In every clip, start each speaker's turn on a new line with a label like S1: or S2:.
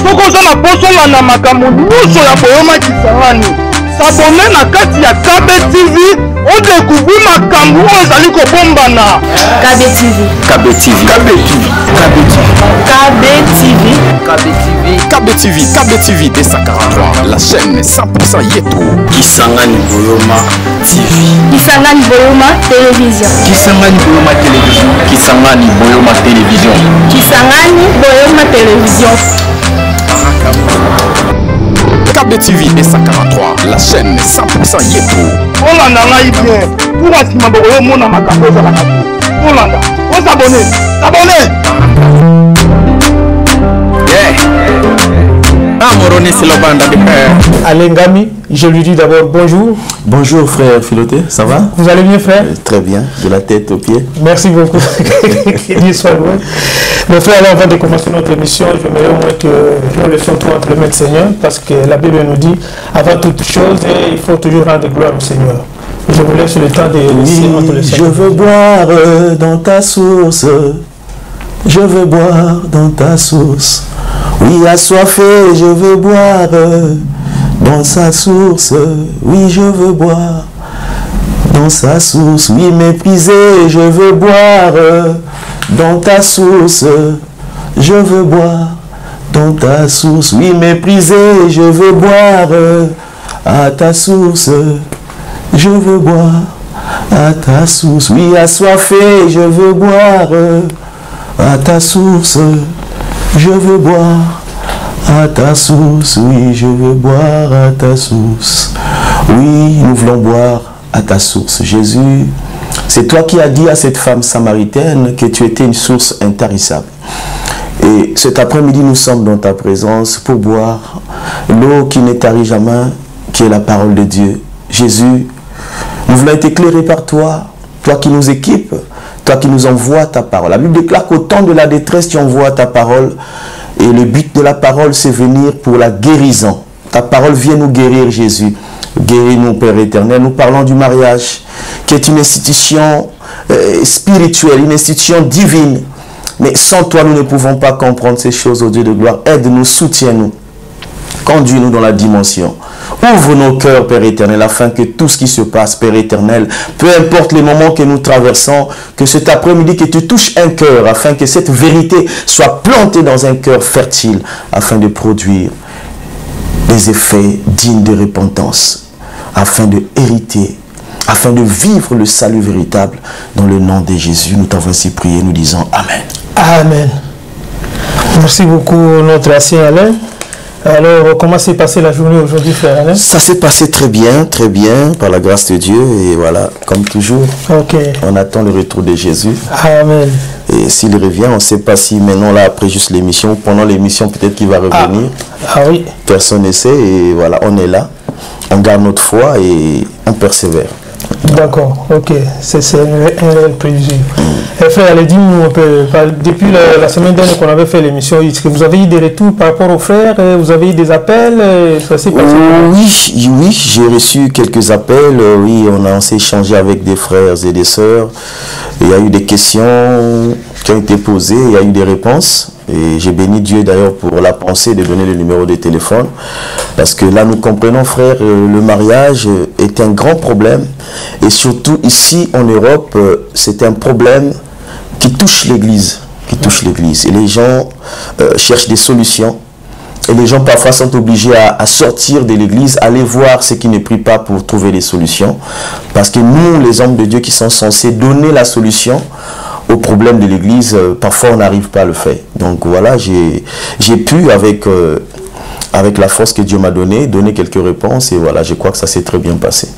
S1: sokoza na bosola na makambo nyonso ya boyoma kisangani. S'abonner na kati ya KB TV, on découvre makambo oyo ezali kobombana.
S2: KB TV.
S3: KB TV. KB TV. KB TV.
S2: KB TV.
S3: KB TV. KB TV D143. La chaîne 100% Yeto.
S4: Kisangani Boyoma TV.
S2: Kisangani Boyoma Télévision.
S4: Kisangani Boyoma Télévision. Kisangani Boyoma Télévision.
S2: Kisangani Boyoma Télévision.
S3: KB TV D143. La chaîne 100% Yeto.
S1: Olanda ngai bien. Pour asima boyo mona makambo za la Olanda. On s'abonner. S'abonner.
S5: Alain Gami, je lui dis d'abord bonjour.
S6: Bonjour frère Philoté, ça va?
S5: Vous allez bien frère?
S6: Très bien, de la tête aux pieds.
S5: Merci beaucoup. Dieu soit loué. Mes frères, alors, avant de commencer notre émission, j'aimerais au moins que nous laissions tout entre les mains du Seigneur, parce que la Bible nous dit, avant toute chose, il faut toujours rendre gloire au Seigneur. Je vous laisse le temps de laisser entre les
S6: Je veux boire dans ta source. Je veux boire dans ta source. Oui, assoiffé, je veux boire dans sa source. Oui, je veux boire dans sa source. Oui, méprisé, je veux boire dans ta source. Je veux boire dans ta source. Oui, méprisé, je veux boire à ta source. Je veux boire à ta source. Oui, assoiffé, je veux boire à ta source. Je veux boire à ta source. Oui, je veux boire à ta source. Oui, nous voulons boire à ta source. Jésus, c'est toi qui as dit à cette femme samaritaine que tu étais une source intarissable. Et cet après-midi, nous sommes dans ta présence pour boire l'eau qui ne tarit jamais, qui est la parole de Dieu. Jésus, nous voulons être éclairés par toi, toi qui nous équipes, toi qui nous envoies ta parole. La Bible déclare qu'au temps de la détresse, tu envoies ta parole. Et le but de la parole, c'est venir pour la guérison. Ta parole vient nous guérir, Jésus. Guéris-nous, Père éternel. Nous parlons du mariage, qui est une institution spirituelle, une institution divine. Mais sans toi, nous ne pouvons pas comprendre ces choses, au Dieu de gloire. Aide-nous, soutiens-nous. Conduis-nous dans la dimension. Ouvre nos cœurs, Père éternel, afin que tout ce qui se passe, Père éternel, peu importe les moments que nous traversons, que cet après-midi, que tu touches un cœur, afin que cette vérité soit plantée dans un cœur fertile, afin de produire des effets dignes de repentance, afin de hériter, afin de vivre le salut véritable. Dans le nom de Jésus, nous t'avons ainsi prié, nous disons Amen.
S5: Amen. Merci beaucoup, notre ancien Alain. Alors, comment s'est passée la journée aujourd'hui, frère Alain?
S6: Ça s'est passé très bien, par la grâce de Dieu. Et voilà, comme toujours, on attend le retour de Jésus.
S5: Amen.
S6: Et s'il revient, on ne sait pas si maintenant, là, après juste l'émission, ou pendant l'émission, peut-être qu'il va revenir.
S5: Ah oui.
S6: Personne ne sait. Et voilà, on est là. On garde notre foi et on persévère.
S5: D'accord, ok. C'est un réel préjugé. Frère, allez, dis-nous un peu, depuis la semaine dernière qu'on avait fait l'émission, est-ce que vous avez eu des retours par rapport aux frères? Vous avez eu des appels? Ça s'est passé?
S6: Oui, j'ai reçu quelques appels. Oui, on s'est échangé avec des frères et des sœurs. Il y a eu des questions qui ont été posées, il y a eu des réponses. Et j'ai béni Dieu d'ailleurs pour la pensée de donner le numéro de téléphone. Parce que là, nous comprenons, frère, le mariage est un grand problème. Et surtout ici en Europe, c'est un problème qui touche l'Église. Et les gens cherchent des solutions. Et les gens parfois sont obligés à sortir de l'Église, aller voir ceux qui ne prient pas pour trouver des solutions. Parce que nous, les hommes de Dieu qui sont censés donner la solution aux problèmes de l'Église, parfois on n'arrive pas à le faire. Donc voilà, j'ai pu, avec la force que Dieu m'a donnée, donner quelques réponses. Et voilà, je crois que ça s'est très bien passé.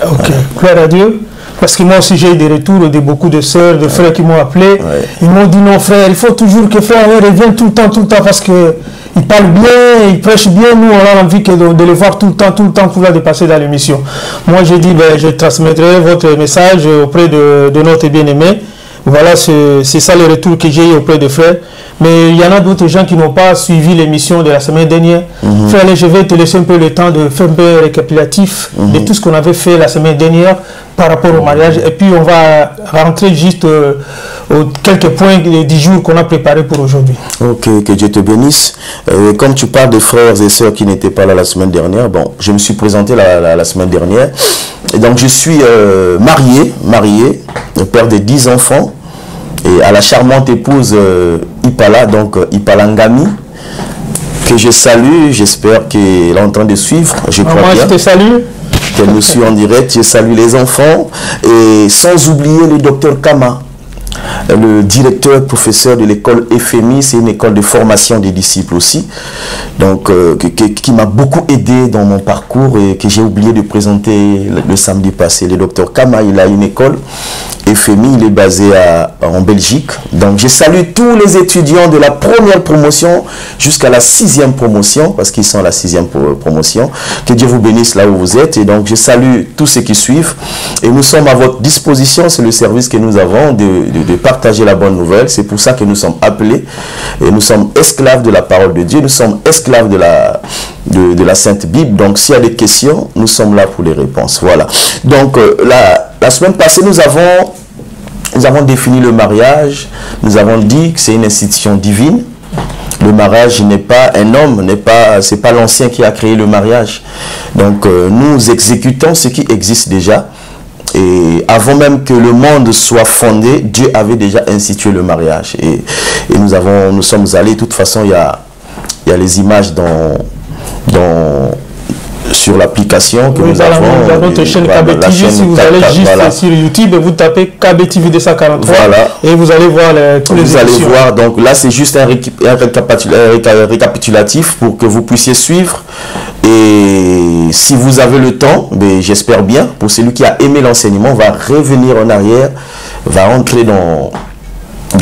S5: Ok, voilà. Gloire à Dieu. Parce que moi aussi j'ai eu des retours de beaucoup de sœurs, de frères qui m'ont appelé. Ouais. Ils m'ont dit non frère, il faut toujours que frère revienne tout le temps parce que il parle bien, il prêche bien. Nous on a envie de les voir tout le temps pour les passer dans l'émission. Moi j'ai dit je transmettrai votre message auprès de notre bien-aimé. Voilà, c'est ça le retour que j'ai eu auprès de frères. Mais il y en a d'autres gens qui n'ont pas suivi l'émission de la semaine dernière. Frère, je vais te laisser un peu le temps de faire un peu récapitulatif de tout ce qu'on avait fait la semaine dernière par rapport au mariage. Et puis on va rentrer juste aux quelques points du jour qu'on a préparé pour aujourd'hui. Ok, que Dieu te bénisse. Comme tu parles de frères et sœurs qui n'étaient pas là la semaine dernière, bon, je me suis présenté la semaine dernière. Et donc je suis marié, père de 10 enfants. Et à la charmante épouse Ipala, donc Ipala Ngami, que je salue, j'espère qu'elle est en train de suivre. Je crois bien. Je te salue. Qu'elle nous suit en direct, je salue les enfants. Et sans oublier le docteur Kama, le directeur, professeur de l'école FMI, c'est une école de formation des disciples aussi, donc qui m'a beaucoup aidé dans mon parcours et que j'ai oublié de présenter le samedi passé. Le docteur Kama, il a une école FMI, il est basé en Belgique. Donc je salue tous les étudiants de la première promotion jusqu'à la 6e promotion, parce qu'ils sont à la 6e promotion. Que Dieu vous bénisse là où vous êtes. Et donc je salue tous ceux qui suivent. Et nous sommes à votre disposition, c'est le service que nous avons de partager la bonne nouvelle. C'est pour ça que nous sommes appelés. Et nous sommes esclaves de la parole de Dieu. Nous sommes esclaves de la Sainte Bible. Donc s'il y a des questions, nous sommes là pour les réponses. Voilà. Donc la semaine passée, nous avons défini le mariage. Nous avons dit que c'est une institution divine. Le mariage n'est pas un homme, c'est pas l'ancien qui a créé le mariage. Donc nous exécutons ce qui existe déjà. Et avant même que le monde soit fondé, Dieu avait déjà institué le mariage. Et nous sommes allés, de toute façon, il y a les images sur l'application que nous avons. Dans notre chaîne KBTV, si vous allez juste sur YouTube, vous tapez KBTV 243 et vous allez voir tous les émissions. Vous allez voir, donc là c'est juste un récapitulatif pour que vous puissiez suivre. Et si vous avez le temps, j'espère bien, pour celui qui a aimé l'enseignement, va revenir en arrière, va entrer dans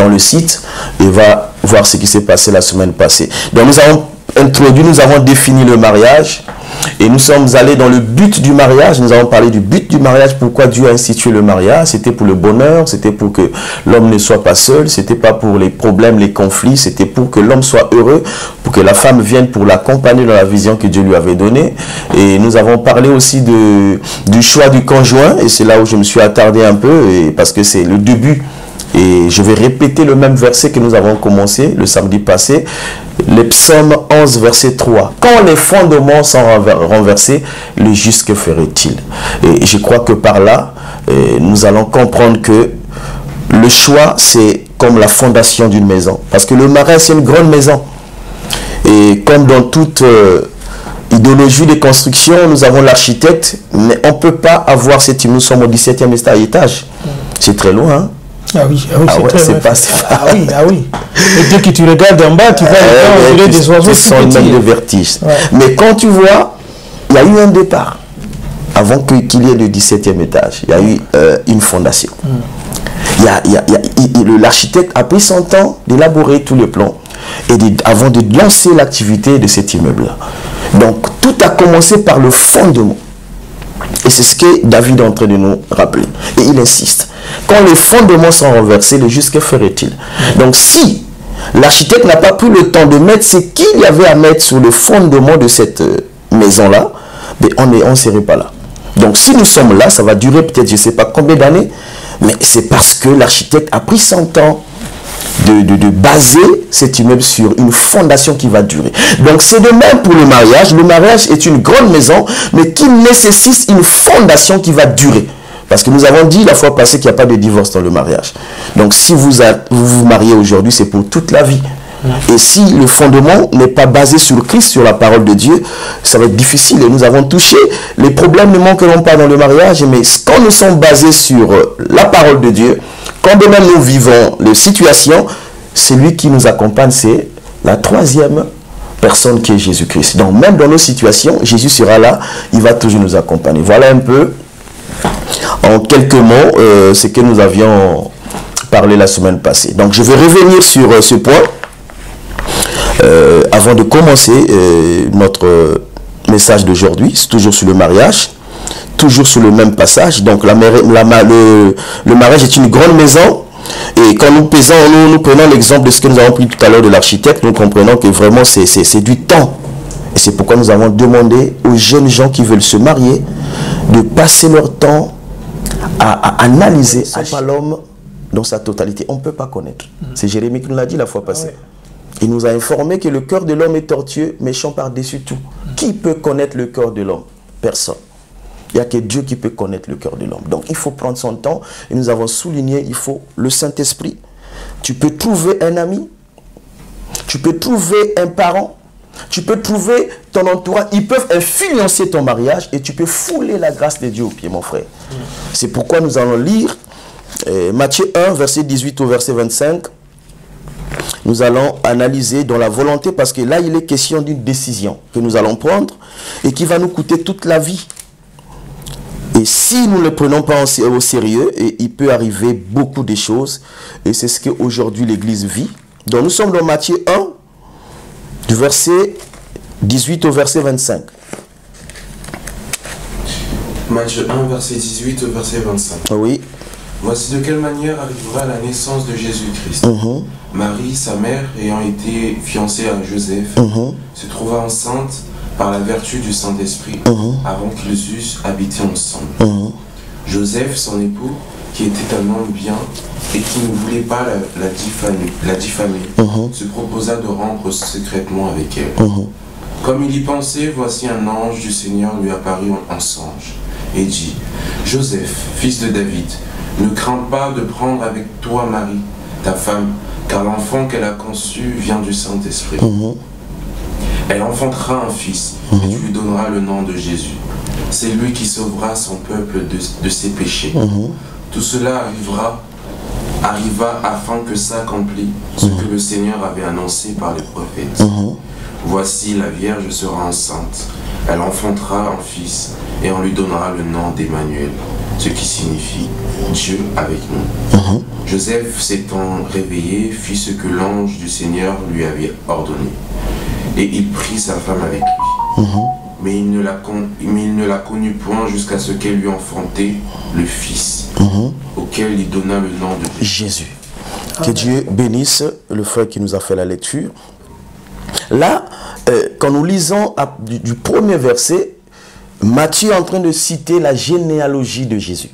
S5: le site et va voir ce qui s'est passé la semaine passée. Donc nous avons introduit, nous avons défini le mariage. Et nous sommes allés dans le but du mariage. Nous avons parlé du but du mariage, pourquoi Dieu a institué le mariage. C'était pour le bonheur, c'était pour que l'homme ne soit pas seul, c'était pas pour les problèmes, les conflits, c'était pour que l'homme soit heureux, pour que la femme vienne pour l'accompagner dans la vision que Dieu lui avait donnée. Et nous avons parlé aussi du choix du conjoint, et c'est là où je me suis attardé un peu, parce que c'est le début. Et je vais répéter le même verset que nous avons commencé le samedi passé, les psaumes 11, verset 3. Quand les fondements sont renversés, le juste que ferait-il? Et je crois que par là, nous allons comprendre que le choix, c'est comme la fondation d'une maison. Parce que le mariage, c'est une grande maison. Et comme dans toute idéologie de construction, nous avons l'architecte, mais on ne peut pas avoir cette... Nous sommes au 17e étage. C'est très loin, hein? Ah oui, c'est pas... Et dès que tu regardes en bas, tu vois des oiseaux qui sont même de vertige. Ouais. Mais quand tu vois, il y a eu un départ. Avant qu'il y ait le 17e étage, il y a eu une fondation. L'architecte a pris son temps d'élaborer tout le plan et avant de lancer l'activité de cet immeuble-là. Donc, tout a commencé par le fondement. Et c'est ce que David est en train de nous rappeler. Et il insiste. Quand les fondements sont renversés, le juste que ferait-il? Donc si l'architecte n'a pas pris le temps de mettre ce qu'il y avait à mettre sur le fondement de cette maison-là, on ne serait pas là. Donc si nous sommes là, ça va durer peut-être je ne sais pas combien d'années, mais c'est parce que l'architecte a pris son temps de baser cet immeuble sur une fondation qui va durer. Donc c'est de même pour le mariage. Le mariage est une grande maison, mais qui nécessite une fondation qui va durer. Parce que nous avons dit la fois passée qu'il n'y a pas de divorce dans le mariage. Donc si vous vous mariez aujourd'hui, c'est pour toute la vie. Et si le fondement n'est pas basé sur Christ, sur la parole de Dieu, ça va être difficile. Et nous avons touché, les problèmes ne manqueront pas dans le mariage, mais quand nous sommes basés sur la parole de Dieu, quand de même nous vivons les situations, celui qui nous accompagne, c'est la troisième personne qui est Jésus-Christ. Donc même dans nos situations, Jésus sera là, il va toujours nous accompagner. Voilà un peu, en quelques mots, ce que nous avions parlé la semaine passée. Donc je vais revenir sur ce point. Avant de commencer notre message d'aujourd'hui, c'est toujours sur le mariage, toujours sur le même passage. Donc le mariage est une grande maison
S6: Et quand nous prenons l'exemple de ce que nous avons pris tout à l'heure de l'architecte, nous comprenons que vraiment c'est du temps. Et c'est pourquoi nous avons demandé aux jeunes gens qui veulent se marier de passer leur temps à analyser à l'homme dans sa totalité. On ne peut pas connaître. C'est Jérémie qui nous l'a dit la fois passée. Il nous a informé que le cœur de l'homme est tortueux, méchant par-dessus tout. Qui peut connaître le cœur de l'homme? Personne. Il n'y a que Dieu qui peut connaître le cœur de l'homme. Donc il faut prendre son temps. Et nous avons souligné, il faut le Saint-Esprit. Tu peux trouver un ami. Tu peux trouver un parent. Tu peux trouver ton entourage. Ils peuvent influencer ton mariage et tu peux fouler la grâce de Dieu aux pieds, mon frère. C'est pourquoi nous allons lire Matthieu 1, verset 18 au verset 25. Nous allons analyser dans la volonté, parce que là, il est question d'une décision que nous allons prendre et qui va nous coûter toute la vie. Et si nous ne le prenons pas au sérieux, il peut arriver beaucoup de choses. Et c'est ce qu'aujourd'hui l'Église vit. Donc nous sommes dans Matthieu 1, du verset 18 au verset 25.
S7: Matthieu 1, verset 18 au verset 25.
S6: Oui.
S7: Voici de quelle manière arrivera la naissance de Jésus-Christ. Marie, sa mère, ayant été fiancée à Joseph, se trouva enceinte par la vertu du Saint-Esprit avant qu'ils eussent habité ensemble. Joseph, son époux, qui était un homme bien et qui ne voulait pas la diffamer, se proposa de rompre secrètement avec elle. Comme il y pensait, voici un ange du Seigneur lui apparut en songe et dit: Joseph, fils de David, ne crains pas de prendre avec toi Marie, ta femme, car l'enfant qu'elle a conçu vient du Saint-Esprit. Elle enfantera un fils, et tu lui donneras le nom de Jésus. C'est lui qui sauvera son peuple de ses péchés. Tout cela arriva afin que s'accomplisse ce que le Seigneur avait annoncé par les prophètes. Voici, la Vierge sera enceinte. Elle enfantera un fils, et on lui donnera le nom d'Emmanuel, ce qui signifie Dieu avec nous. Joseph, s'étant réveillé, fit ce que l'ange du Seigneur lui avait ordonné. Et il prit sa femme avec lui. Mais il ne la connut point jusqu'à ce qu'elle lui enfantait le fils, auquel il donna le nom de
S6: Jésus. Que Dieu bénisse le frère qui nous a fait la lecture. Là, quand nous lisons du premier verset, Matthieu est en train de citer la généalogie de Jésus.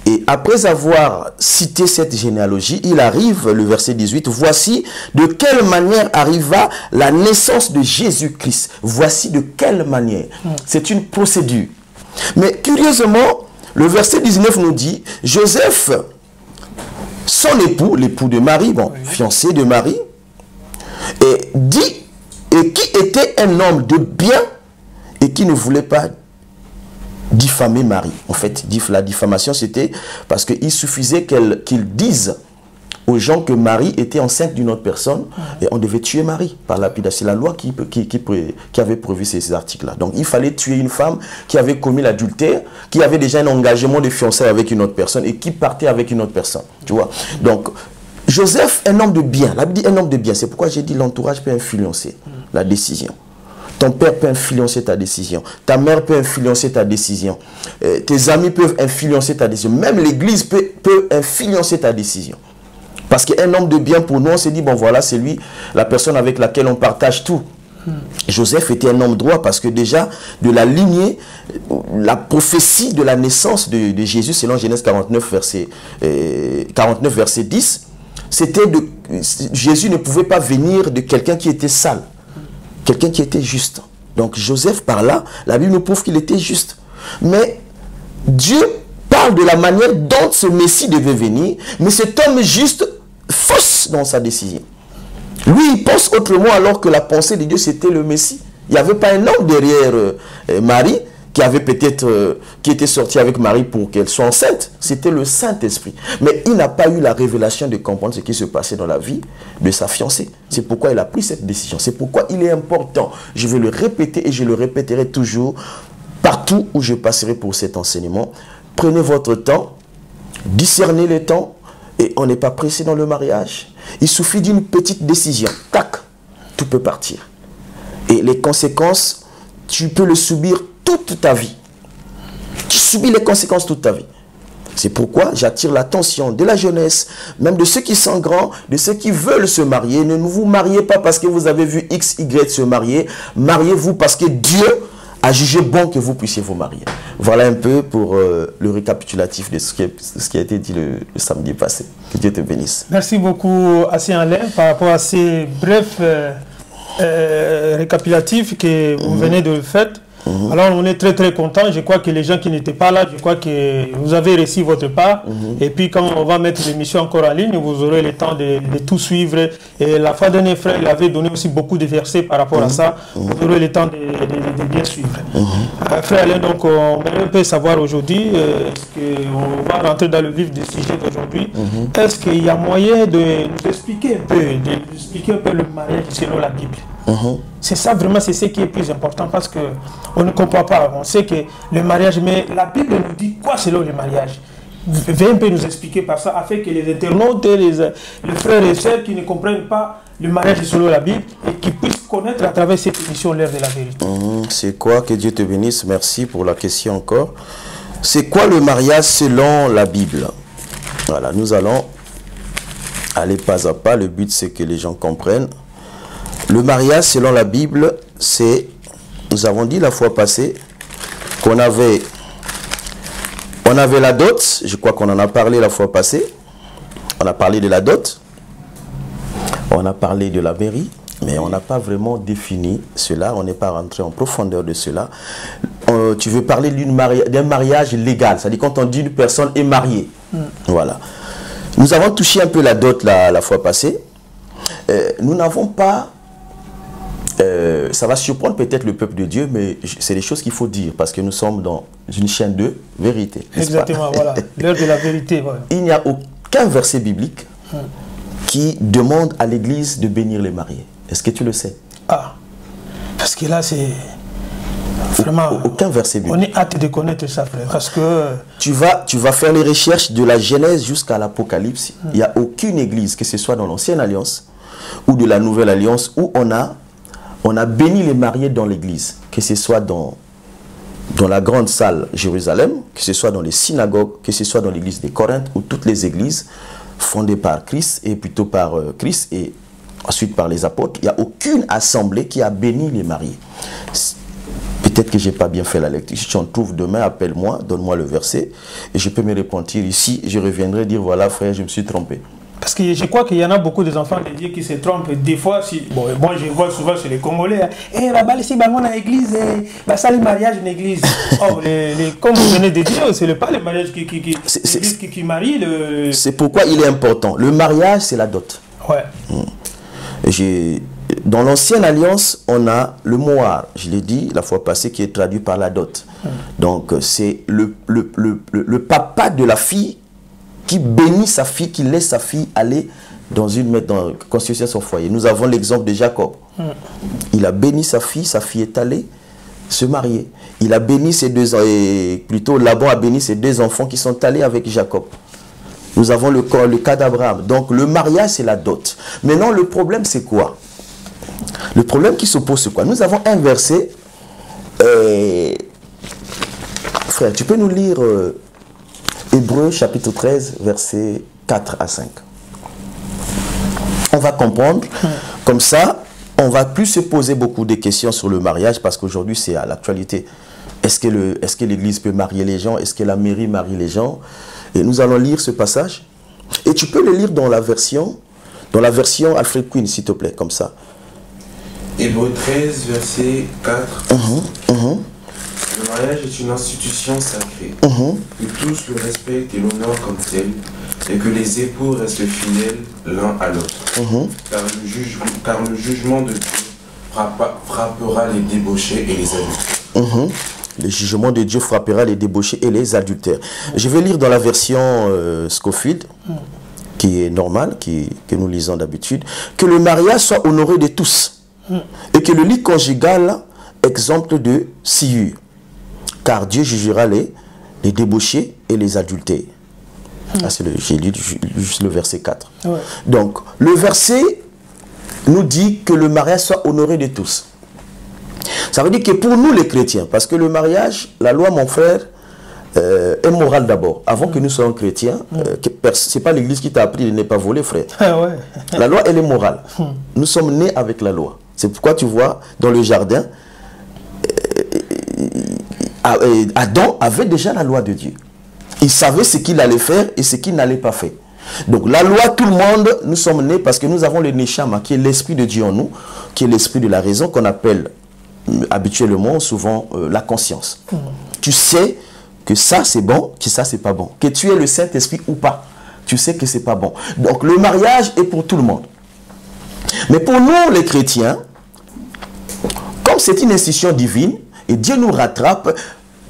S6: Et après avoir cité cette généalogie, il arrive, le verset 18, voici de quelle manière arriva la naissance de Jésus-Christ. Voici de quelle manière. C'est une procédure. Mais curieusement, le verset 19 nous dit, Joseph, son époux, l'époux de Marie, fiancé de Marie, et qui était un homme de bien et qui ne voulait pas diffamer Marie. En fait, la diffamation, c'était parce qu'il suffisait qu'ils disent aux gens que Marie était enceinte d'une autre personne et on devait tuer Marie par lapidation. C'est la loi qui avait prévu ces articles-là. Donc, il fallait tuer une femme qui avait commis l'adultère, qui avait déjà un engagement de fiançailles avec une autre personne et qui partait avec une autre personne. Tu vois. Donc, Joseph, un homme de bien. La Bible dit un homme de bien. C'est pourquoi j'ai dit l'entourage peut influencer la décision. Ton père peut influencer ta décision. Ta mère peut influencer ta décision. Tes amis peuvent influencer ta décision. Même l'église peut influencer ta décision. Parce qu'un homme de bien pour nous, on s'est dit, bon voilà, c'est lui, la personne avec laquelle on partage tout. Joseph était un homme droit parce que déjà, de la lignée, la prophétie de la naissance de Jésus, selon Genèse 49, verset 10, c'était de Jésus ne pouvait pas venir de quelqu'un qui était sale. Quelqu'un qui était juste. Donc Joseph, par là, la Bible nous prouve qu'il était juste. Mais Dieu parle de la manière dont ce Messie devait venir, mais cet homme juste fausse dans sa décision. Lui, il pense autrement alors que la pensée de Dieu, c'était le Messie. Il n'y avait pas un homme derrière Marie qui avait peut-être, qui était sorti avec Marie pour qu'elle soit enceinte. C'était le Saint-Esprit. Mais il n'a pas eu la révélation de comprendre ce qui se passait dans la vie de sa fiancée. C'est pourquoi il a pris cette décision. C'est pourquoi il est important. Je vais le répéter et je le répéterai toujours partout où je passerai pour cet enseignement. Prenez votre temps, discernez le temps et on n'est pas pressé dans le mariage. Il suffit d'une petite décision. Tac, tout peut partir. Et les conséquences, tu peux le subir toute ta vie. Tu subis les conséquences toute ta vie. C'est pourquoi j'attire l'attention de la jeunesse, même de ceux qui sont grands, de ceux qui veulent se marier. Ne vous mariez pas parce que vous avez vu X, Y se marier. Mariez-vous parce que Dieu a jugé bon que vous puissiez vous marier. Voilà un peu pour le récapitulatif de ce qui a été dit le samedi passé. Que Dieu te bénisse.
S5: Merci beaucoup, Assien Alain, par rapport à ces brefs récapitulatifs que vous venez de faire. Alors on est très content. Je crois que les gens qui n'étaient pas là, je crois que vous avez reçu votre part. Et puis quand on va mettre l'émission encore en ligne, vous aurez le temps de tout suivre. Et la fois dernière, frère, il avait donné aussi beaucoup de versets par rapport à ça. Vous aurez le temps de bien suivre. Frère Alain, donc on peut savoir aujourd'hui, on va rentrer dans le vif du sujet d'aujourd'hui. Est-ce qu'il y a moyen de nous expliquer un peu le mariage selon la Bible? C'est ça vraiment, c'est ce qui est plus important parce que on ne comprend pas. On sait que le mariage, mais la Bible nous dit quoi selon le mariage? Veuillez un peu nous expliquer par ça afin que les internautes, les frères et sœurs qui ne comprennent pas le mariage selon la Bible et qui puissent connaître à travers cette émission l'heure de la vérité.
S6: C'est quoi? Que Dieu te bénisse. Merci pour la question encore. C'est quoi le mariage selon la Bible? Voilà, nous allons aller pas à pas. Le but, c'est que les gens comprennent. Le mariage, selon la Bible, c'est, nous avons dit la fois passée, qu'on avait la dot. Je crois qu'on en a parlé la fois passée. On a parlé de la dot. On a parlé de la mairie, mais on n'a pas vraiment défini cela. On n'est pas rentré en profondeur de cela. Tu veux parler d'un mariage légal, c'est-à-dire quand on dit une personne est mariée. Voilà. Nous avons touché un peu la dot la fois passée. Nous n'avons pas... ça va surprendre peut-être le peuple de Dieu, mais c'est des choses qu'il faut dire parce que nous sommes dans une chaîne de vérité.
S5: Exactement, voilà. L'heure de la vérité. Voilà.
S6: Il n'y a aucun verset biblique qui demande à l'Église de bénir les mariés. Est-ce que tu le sais?
S5: Ah, parce que là, c'est vraiment...
S6: Aucun verset biblique.
S5: On est hâte de connaître ça, frère, parce que... Tu
S6: vas faire les recherches de la Genèse jusqu'à l'Apocalypse. Il n'y a aucune Église, que ce soit dans l'Ancienne Alliance ou de la Nouvelle Alliance, où on a béni les mariés dans l'église, que ce soit dans la grande salle Jérusalem, que ce soit dans les synagogues, que ce soit dans l'église de Corinthe, ou toutes les églises fondées par Christ, et plutôt par Christ, et ensuite par les apôtres. Il n'y a aucune assemblée qui a béni les mariés. Peut-être que je n'ai pas bien fait la lecture. Si tu en trouves demain, appelle-moi, donne-moi le verset, et je peux me repentir ici, je reviendrai dire, voilà frère, je me suis trompé.
S5: Parce que je crois qu'il y en a beaucoup des enfants de Dieu qui se trompent. Des fois, bon, moi je vois souvent chez les Congolais, là-bas, ici, on a l'église, ça le mariage une église. Oh, comme vous venez de dire, ce n'est pas le mariage qui marie.
S6: C'est pourquoi il est important. Le mariage, c'est la dot.
S5: Ouais.
S6: Dans l'Ancienne Alliance, on a le moar, je l'ai dit la fois passée, qui est traduit par la dot. Donc, c'est le papa de la fille qui bénit sa fille, qui laisse sa fille aller construire son foyer. Nous avons l'exemple de Jacob. Il a béni sa fille est allée se marier. Il a béni ses deux, plutôt Laban a béni ses deux enfants qui sont allés avec Jacob. Nous avons le cas d'Abraham. Donc le mariage, c'est la dot. Maintenant, le problème, c'est quoi? Le problème qui s'oppose, c'est quoi? Nous avons un verset. Frère, tu peux nous lire... Hébreux chapitre 13, versets 4 à 5. On va comprendre. Comme ça, on va plus se poser beaucoup de questions sur le mariage parce qu'aujourd'hui, c'est à l'actualité. Est-ce que l'Église peut marier les gens? Est-ce que la mairie marie les gens? Et nous allons lire ce passage. Et tu peux le lire dans la version Alfred Quinn, s'il te plaît, comme ça.
S7: Hébreux 13, verset 4. Le mariage est une institution sacrée, que tous le respectent et l'honorent comme tel, et que les époux restent fidèles l'un à l'autre. Car le jugement de Dieu frappera les débauchés et les adultères.
S6: Le jugement de Dieu frappera les débauchés et les adultères. Je vais lire dans la version Scofield, qui est normale, que nous lisons d'habitude, que le mariage soit honoré de tous, et que le lit conjugal exempte de souillure. Car Dieu jugera les débauchés et les adultères. J'ai lu juste le verset 4. Ouais. Donc, le verset nous dit que le mariage soit honoré de tous. Ça veut dire que pour nous les chrétiens, parce que le mariage, la loi, mon frère, est morale d'abord. Avant que nous soyons chrétiens, c'est pas l'église qui t'a appris de ne pas voler, frère.
S5: Ah ouais.
S6: La loi, elle est morale. Nous sommes nés avec la loi. C'est pourquoi tu vois, dans le jardin, Adam avait déjà la loi de Dieu. Il savait ce qu'il allait faire et ce qu'il n'allait pas faire. Donc la loi, tout le monde, nous sommes nés parce que nous avons le Neshama, qui est l'esprit de Dieu en nous, qui est l'esprit de la raison, qu'on appelle habituellement, souvent, la conscience. Tu sais que ça c'est bon, que ça c'est pas bon. Que tu es le Saint-Esprit ou pas, tu sais que c'est pas bon. Donc le mariage est pour tout le monde. Mais pour nous les chrétiens, comme c'est une institution divine, et Dieu nous rattrape,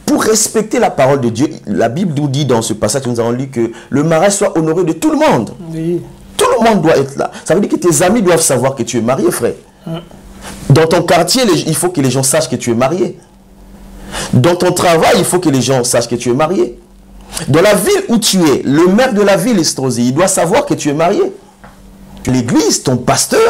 S6: pour respecter la parole de Dieu, la Bible nous dit dans ce passage que nous avons lu que le mariage soit honoré de tout le monde.
S5: Oui.
S6: Tout le monde doit être là. Ça veut dire que tes amis doivent savoir que tu es marié, frère. Dans ton quartier, il faut que les gens sachent que tu es marié. Dans ton travail, il faut que les gens sachent que tu es marié. Dans la ville où tu es, le maire de la ville, Estrosi, il doit savoir que tu es marié. L'église, ton pasteur,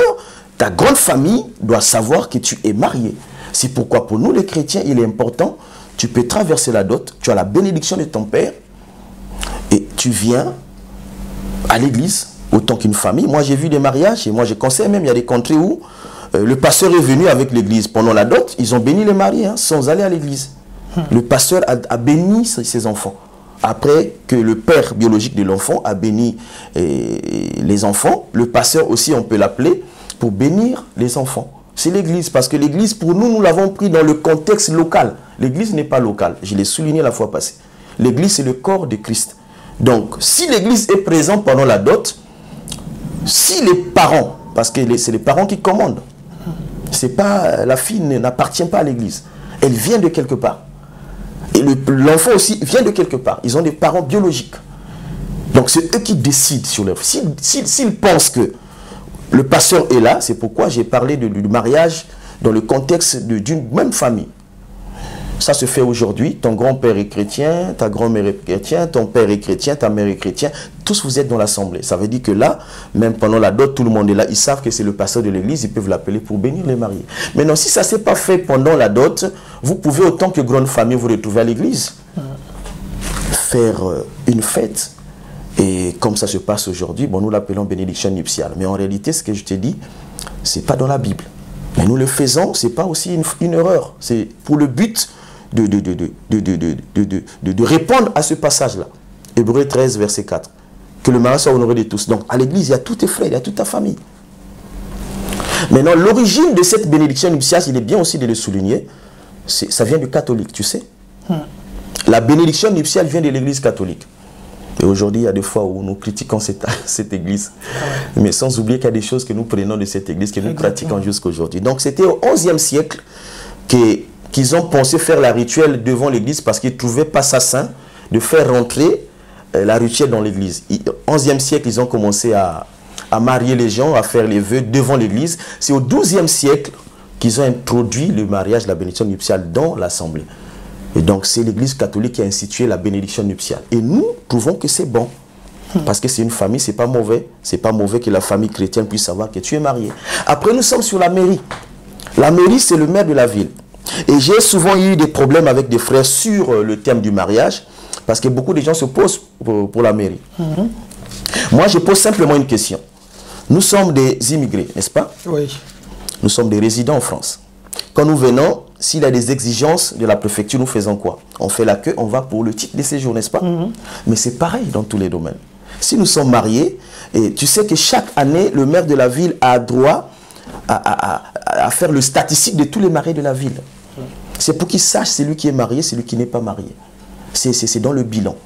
S6: ta grande famille doit savoir que tu es marié. C'est pourquoi pour nous les chrétiens, il est important, tu peux traverser la dot, tu as la bénédiction de ton père et tu viens à l'église autant qu'une famille. Moi j'ai vu des mariages et moi je conseille même, il y a des contrées où le pasteur est venu avec l'église pendant la dot, ils ont béni les mariés sans aller à l'église. Le pasteur a béni ses enfants. Après que le père biologique de l'enfant a béni les enfants, le pasteur aussi on peut l'appeler pour bénir les enfants. C'est l'église, parce que l'église, pour nous, nous l'avons pris dans le contexte local. L'église n'est pas locale, je l'ai souligné la fois passée. L'église, c'est le corps de Christ. Donc, si l'église est présente pendant la dot, si les parents, parce que c'est les parents qui commandent, c'est pas, la fille n'appartient pas à l'église, elle vient de quelque part. Et l'enfant aussi vient de quelque part. Ils ont des parents biologiques. Donc, c'est eux qui décident sur leur... S'ils pensent que le pasteur est là, c'est pourquoi j'ai parlé du mariage dans le contexte d'une même famille. Ça se fait aujourd'hui, ton grand-père est chrétien, ta grand-mère est chrétienne, ton père est chrétien, ta mère est chrétien, tous vous êtes dans l'assemblée. Ça veut dire que là, même pendant la dot, tout le monde est là, ils savent que c'est le pasteur de l'église, ils peuvent l'appeler pour bénir les mariés. Maintenant, si ça ne s'est pas fait pendant la dot, vous pouvez, autant que grande famille, vous retrouver à l'église, faire une fête. Et comme ça se passe aujourd'hui, bon, nous l'appelons bénédiction nuptiale. Mais en réalité, ce que je te dis, ce n'est pas dans la Bible. Mais nous le faisons, ce n'est pas aussi une erreur. C'est pour le but de répondre à ce passage-là. Hébreux 13, verset 4. Que le mariage soit honoré de tous. Donc, à l'église, il y a tous tes frères, il y a toute ta famille. Maintenant, l'origine de cette bénédiction nuptiale, il est bien aussi de le souligner, ça vient du catholique, tu sais. La bénédiction nuptiale vient de l'église catholique. Et aujourd'hui, il y a des fois où nous critiquons cette église. Mais sans oublier qu'il y a des choses que nous prenons de cette église, que nous pratiquons jusqu'à aujourd'hui. Donc c'était au XIe siècle qu'ils ont pensé faire la rituelle devant l'église parce qu'ils ne trouvaient pas ça sain de faire rentrer la rituelle dans l'église. Au XIe siècle, ils ont commencé à marier les gens, à faire les vœux devant l'église. C'est au XIIe siècle qu'ils ont introduit le mariage, la bénédiction nuptiale dans l'assemblée. Et donc, c'est l'église catholique qui a institué la bénédiction nuptiale. Et nous trouvons que c'est bon. Parce que c'est une famille, c'est pas mauvais. C'est pas mauvais que la famille chrétienne puisse savoir que tu es marié. Après, nous sommes sur la mairie. La mairie, c'est le maire de la ville. Et j'ai souvent eu des problèmes avec des frères sur le thème du mariage. Parce que beaucoup de gens se posent pour la mairie. Moi, je pose simplement une question. Nous sommes des immigrés, n'est-ce pas? Oui. Nous sommes des résidents en France. Quand nous venons, s'il y a des exigences de la préfecture, nous faisons quoi? On fait la queue, on va pour le titre de séjour, n'est-ce pas? Mais c'est pareil dans tous les domaines. Si nous sommes mariés, et tu sais que chaque année, le maire de la ville a droit à faire le statistique de tous les mariés de la ville. C'est pour qu'il sache celui qui est marié, celui qui n'est pas marié. C'est dans le bilan.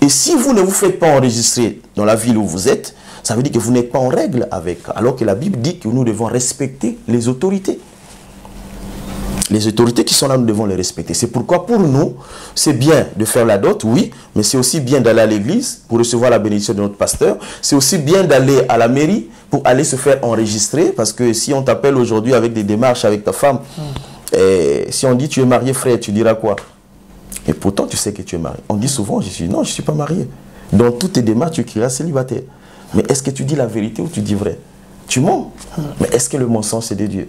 S6: Et si vous ne vous faites pas enregistrer dans la ville où vous êtes, ça veut dire que vous n'êtes pas en règle avec. Alors que la Bible dit que nous devons respecter les autorités. Les autorités qui sont là, nous devons les respecter. C'est pourquoi pour nous, c'est bien de faire la dot, oui, mais c'est aussi bien d'aller à l'église pour recevoir la bénédiction de notre pasteur. C'est aussi bien d'aller à la mairie pour aller se faire enregistrer, parce que si on t'appelle aujourd'hui avec des démarches avec ta femme, et si on dit tu es marié frère, tu diras quoi? Et pourtant tu sais que tu es marié. On dit souvent, non, je ne suis pas marié. Dans toutes tes démarches, tu écriras célibataire. Mais est-ce que tu dis la vérité ou tu dis vrai? Tu mens. Mais est-ce que le mensonge c'est de Dieu?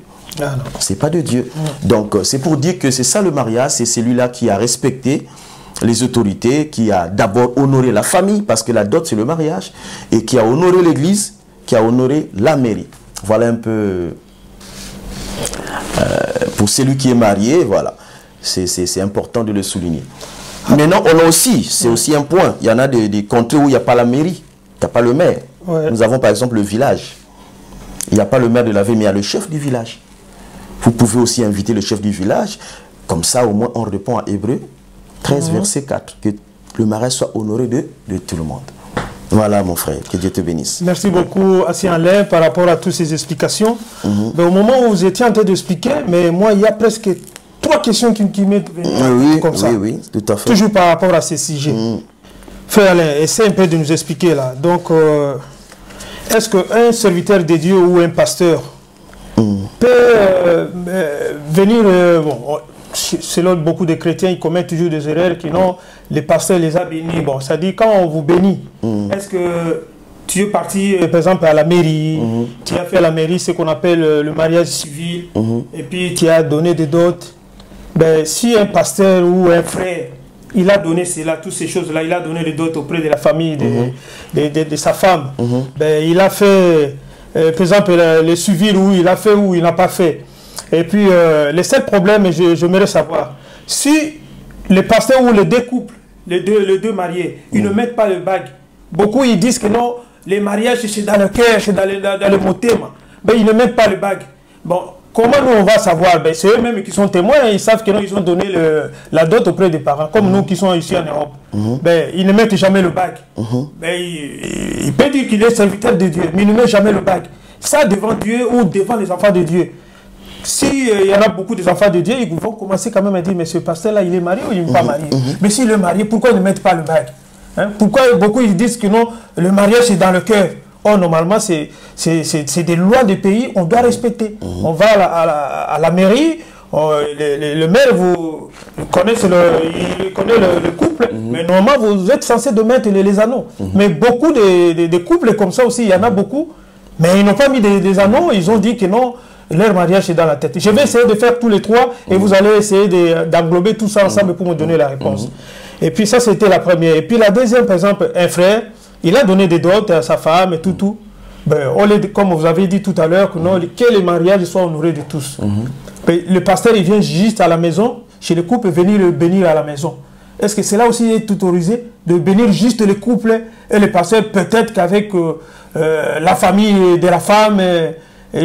S6: C'est pas de Dieu. Donc c'est pour dire que c'est ça le mariage, c'est celui-là qui a respecté les autorités, qui a d'abord honoré la famille, parce que la dot c'est le mariage, et qui a honoré l'église, qui a honoré la mairie. Voilà un peu pour celui qui est marié, voilà. C'est important de le souligner. Maintenant, on a aussi, c'est aussi un point, il y en a des contrées où il n'y a pas la mairie, il n'y a pas le maire. Ouais. Nous avons par exemple le village. Il n'y a pas le maire de la ville, mais il y a le chef du village. Vous pouvez aussi inviter le chef du village. Comme ça, au moins, on répond à Hébreux 13, verset 4. Que le mariage soit honoré de tout le monde. Voilà, mon frère. Que Dieu te bénisse.
S5: Merci beaucoup, Assis Alain, par rapport à toutes ces explications. Mais au moment où vous étiez en train d'expliquer, mais moi, il y a presque 3 questions qui m'est venues comme ça.
S6: Oui, tout à fait.
S5: Toujours par rapport à ces sujets. Frère Alain, essaie un peu de nous expliquer là. Donc, est-ce qu'un serviteur de Dieu ou un pasteur peut venir... bon, selon beaucoup de chrétiens, ils commettent toujours des erreurs qui non, les pasteurs les a bénis. Bon, ça dit quand on vous bénit, est-ce que tu es parti, par exemple, à la mairie, tu as fait à la mairie ce qu'on appelle le mariage civil, et puis tu as donné des dots. Ben, si un pasteur ou un frère, il a donné cela, toutes ces choses-là, il a donné des dots auprès de la famille, de sa femme, ben, il a fait, par exemple, le civil, où il a fait ou il n'a pas fait. Et puis, le seul problème, j'aimerais savoir, si les pasteurs ou les deux couples, les deux mariés, ils ne mettent pas le bague, beaucoup ils disent que non, les mariages c'est dans le cœur, c'est dans le motema, ben, ils ne mettent pas le bague. Bon, comment nous on va savoir? Ben, c'est eux-mêmes qui sont témoins, ils savent que non, ils ont donné la dot auprès des parents, comme nous qui sommes ici en Europe. Ben, ils ne mettent jamais le bague. Ben, il peut dire qu'il est serviteur de Dieu, mais il ne met jamais le bague. Ça devant Dieu ou devant les enfants de Dieu. Si il y en a beaucoup des enfants de Dieu, ils vont commencer quand même à dire, mais ce pasteur-là, il est marié ou il n'est pas marié? Mais s'il est marié, pourquoi ils ne mettent pas le bague? Pourquoi beaucoup ils disent que non, le mariage c'est dans le cœur? Or, normalement, c'est des lois du pays, on doit respecter. On va à la mairie, le maire vous connaît le couple, mais normalement, vous êtes censé de mettre les anneaux. Mais beaucoup de couples comme ça aussi, il y en a beaucoup, mais ils n'ont pas mis des anneaux, ils ont dit que non, leur mariage est dans la tête. Je vais essayer de faire tous les 3 et vous allez essayer d'englober tout ça ensemble pour me donner la réponse. Et puis ça, c'était la première. Et puis la deuxième, par exemple, un frère, il a donné des dots à sa femme et tout. Ben, comme vous avez dit tout à l'heure, que le mariage soit honoré de tous. Le pasteur, il vient juste à la maison, chez le couple, venir le bénir à la maison. Est-ce que cela aussi est autorisé de bénir juste le couple et le pasteur, peut-être qu'avec la famille de la femme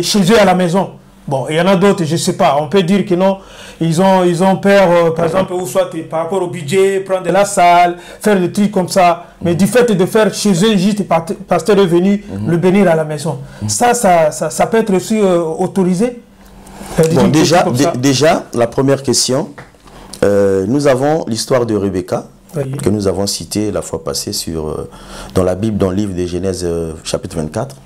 S5: chez eux à la maison? Bon, il y en a d'autres, je ne sais pas. On peut dire que non, ils ont peur, par exemple, ou soit par rapport au budget, prendre de la salle, faire des trucs comme ça. Mais du fait de faire chez eux, juste le pasteur est venu le bénir à la maison. Ça peut être aussi autorisé?
S6: Bon, déjà, la première question, nous avons l'histoire de Rebecca, que nous avons cité la fois passée dans la Bible, dans le livre de Genèse chapitre 24.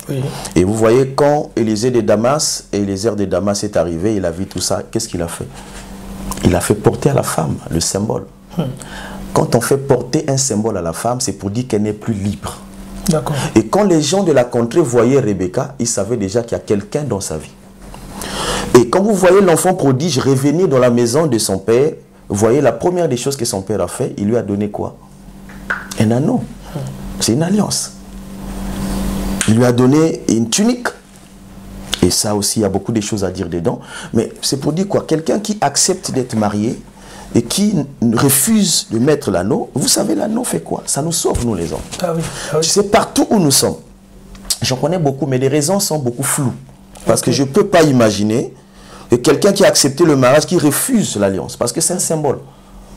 S6: Et vous voyez, quand Élisée de Damas, Eliezer de Damas est arrivé, il a vu tout ça, qu'est-ce qu'il a fait? Il a fait porter à la femme le symbole. Quand on fait porter un symbole à la femme, c'est pour dire qu'elle n'est plus libre. Et quand les gens de la contrée voyaient Rebecca, ils savaient déjà qu'il y a quelqu'un dans sa vie. Et quand vous voyez l'enfant prodige revenir dans la maison de son père, vous voyez, la première des choses que son père a fait, il lui a donné quoi? Un anneau. C'est une alliance. Il lui a donné une tunique. Et ça aussi, il y a beaucoup de choses à dire dedans. Mais c'est pour dire quoi? Quelqu'un qui accepte d'être marié et qui refuse de mettre l'anneau, vous savez, l'anneau fait quoi? Ça nous sauve, nous les hommes. Tu sais, partout où nous sommes, j'en connais beaucoup, mais les raisons sont beaucoup floues. Parce que je ne peux pas imaginer que quelqu'un qui a accepté le mariage, qui refuse l'alliance, parce que c'est un symbole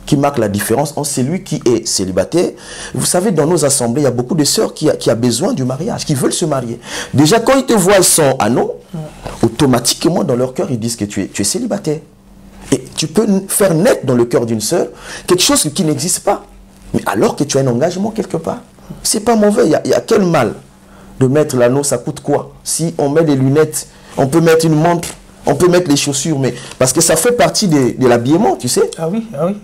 S6: qui marque la différence entre celui qui est célibataire. Vous savez, dans nos assemblées, il y a beaucoup de sœurs qui a besoin du mariage, qui veulent se marier. Déjà, quand ils te voient sans anneau, automatiquement, dans leur cœur, ils disent que tu es célibataire. Et tu peux faire naître dans le cœur d'une sœur quelque chose qui n'existe pas. Mais alors que tu as un engagement quelque part. C'est pas mauvais, il y a quel mal de mettre l'anneau, ça coûte quoi? Si on met des lunettes, on peut mettre une montre, on peut mettre les chaussures, mais parce que ça fait partie de l'habillement, tu sais.
S5: Ah oui, ah oui.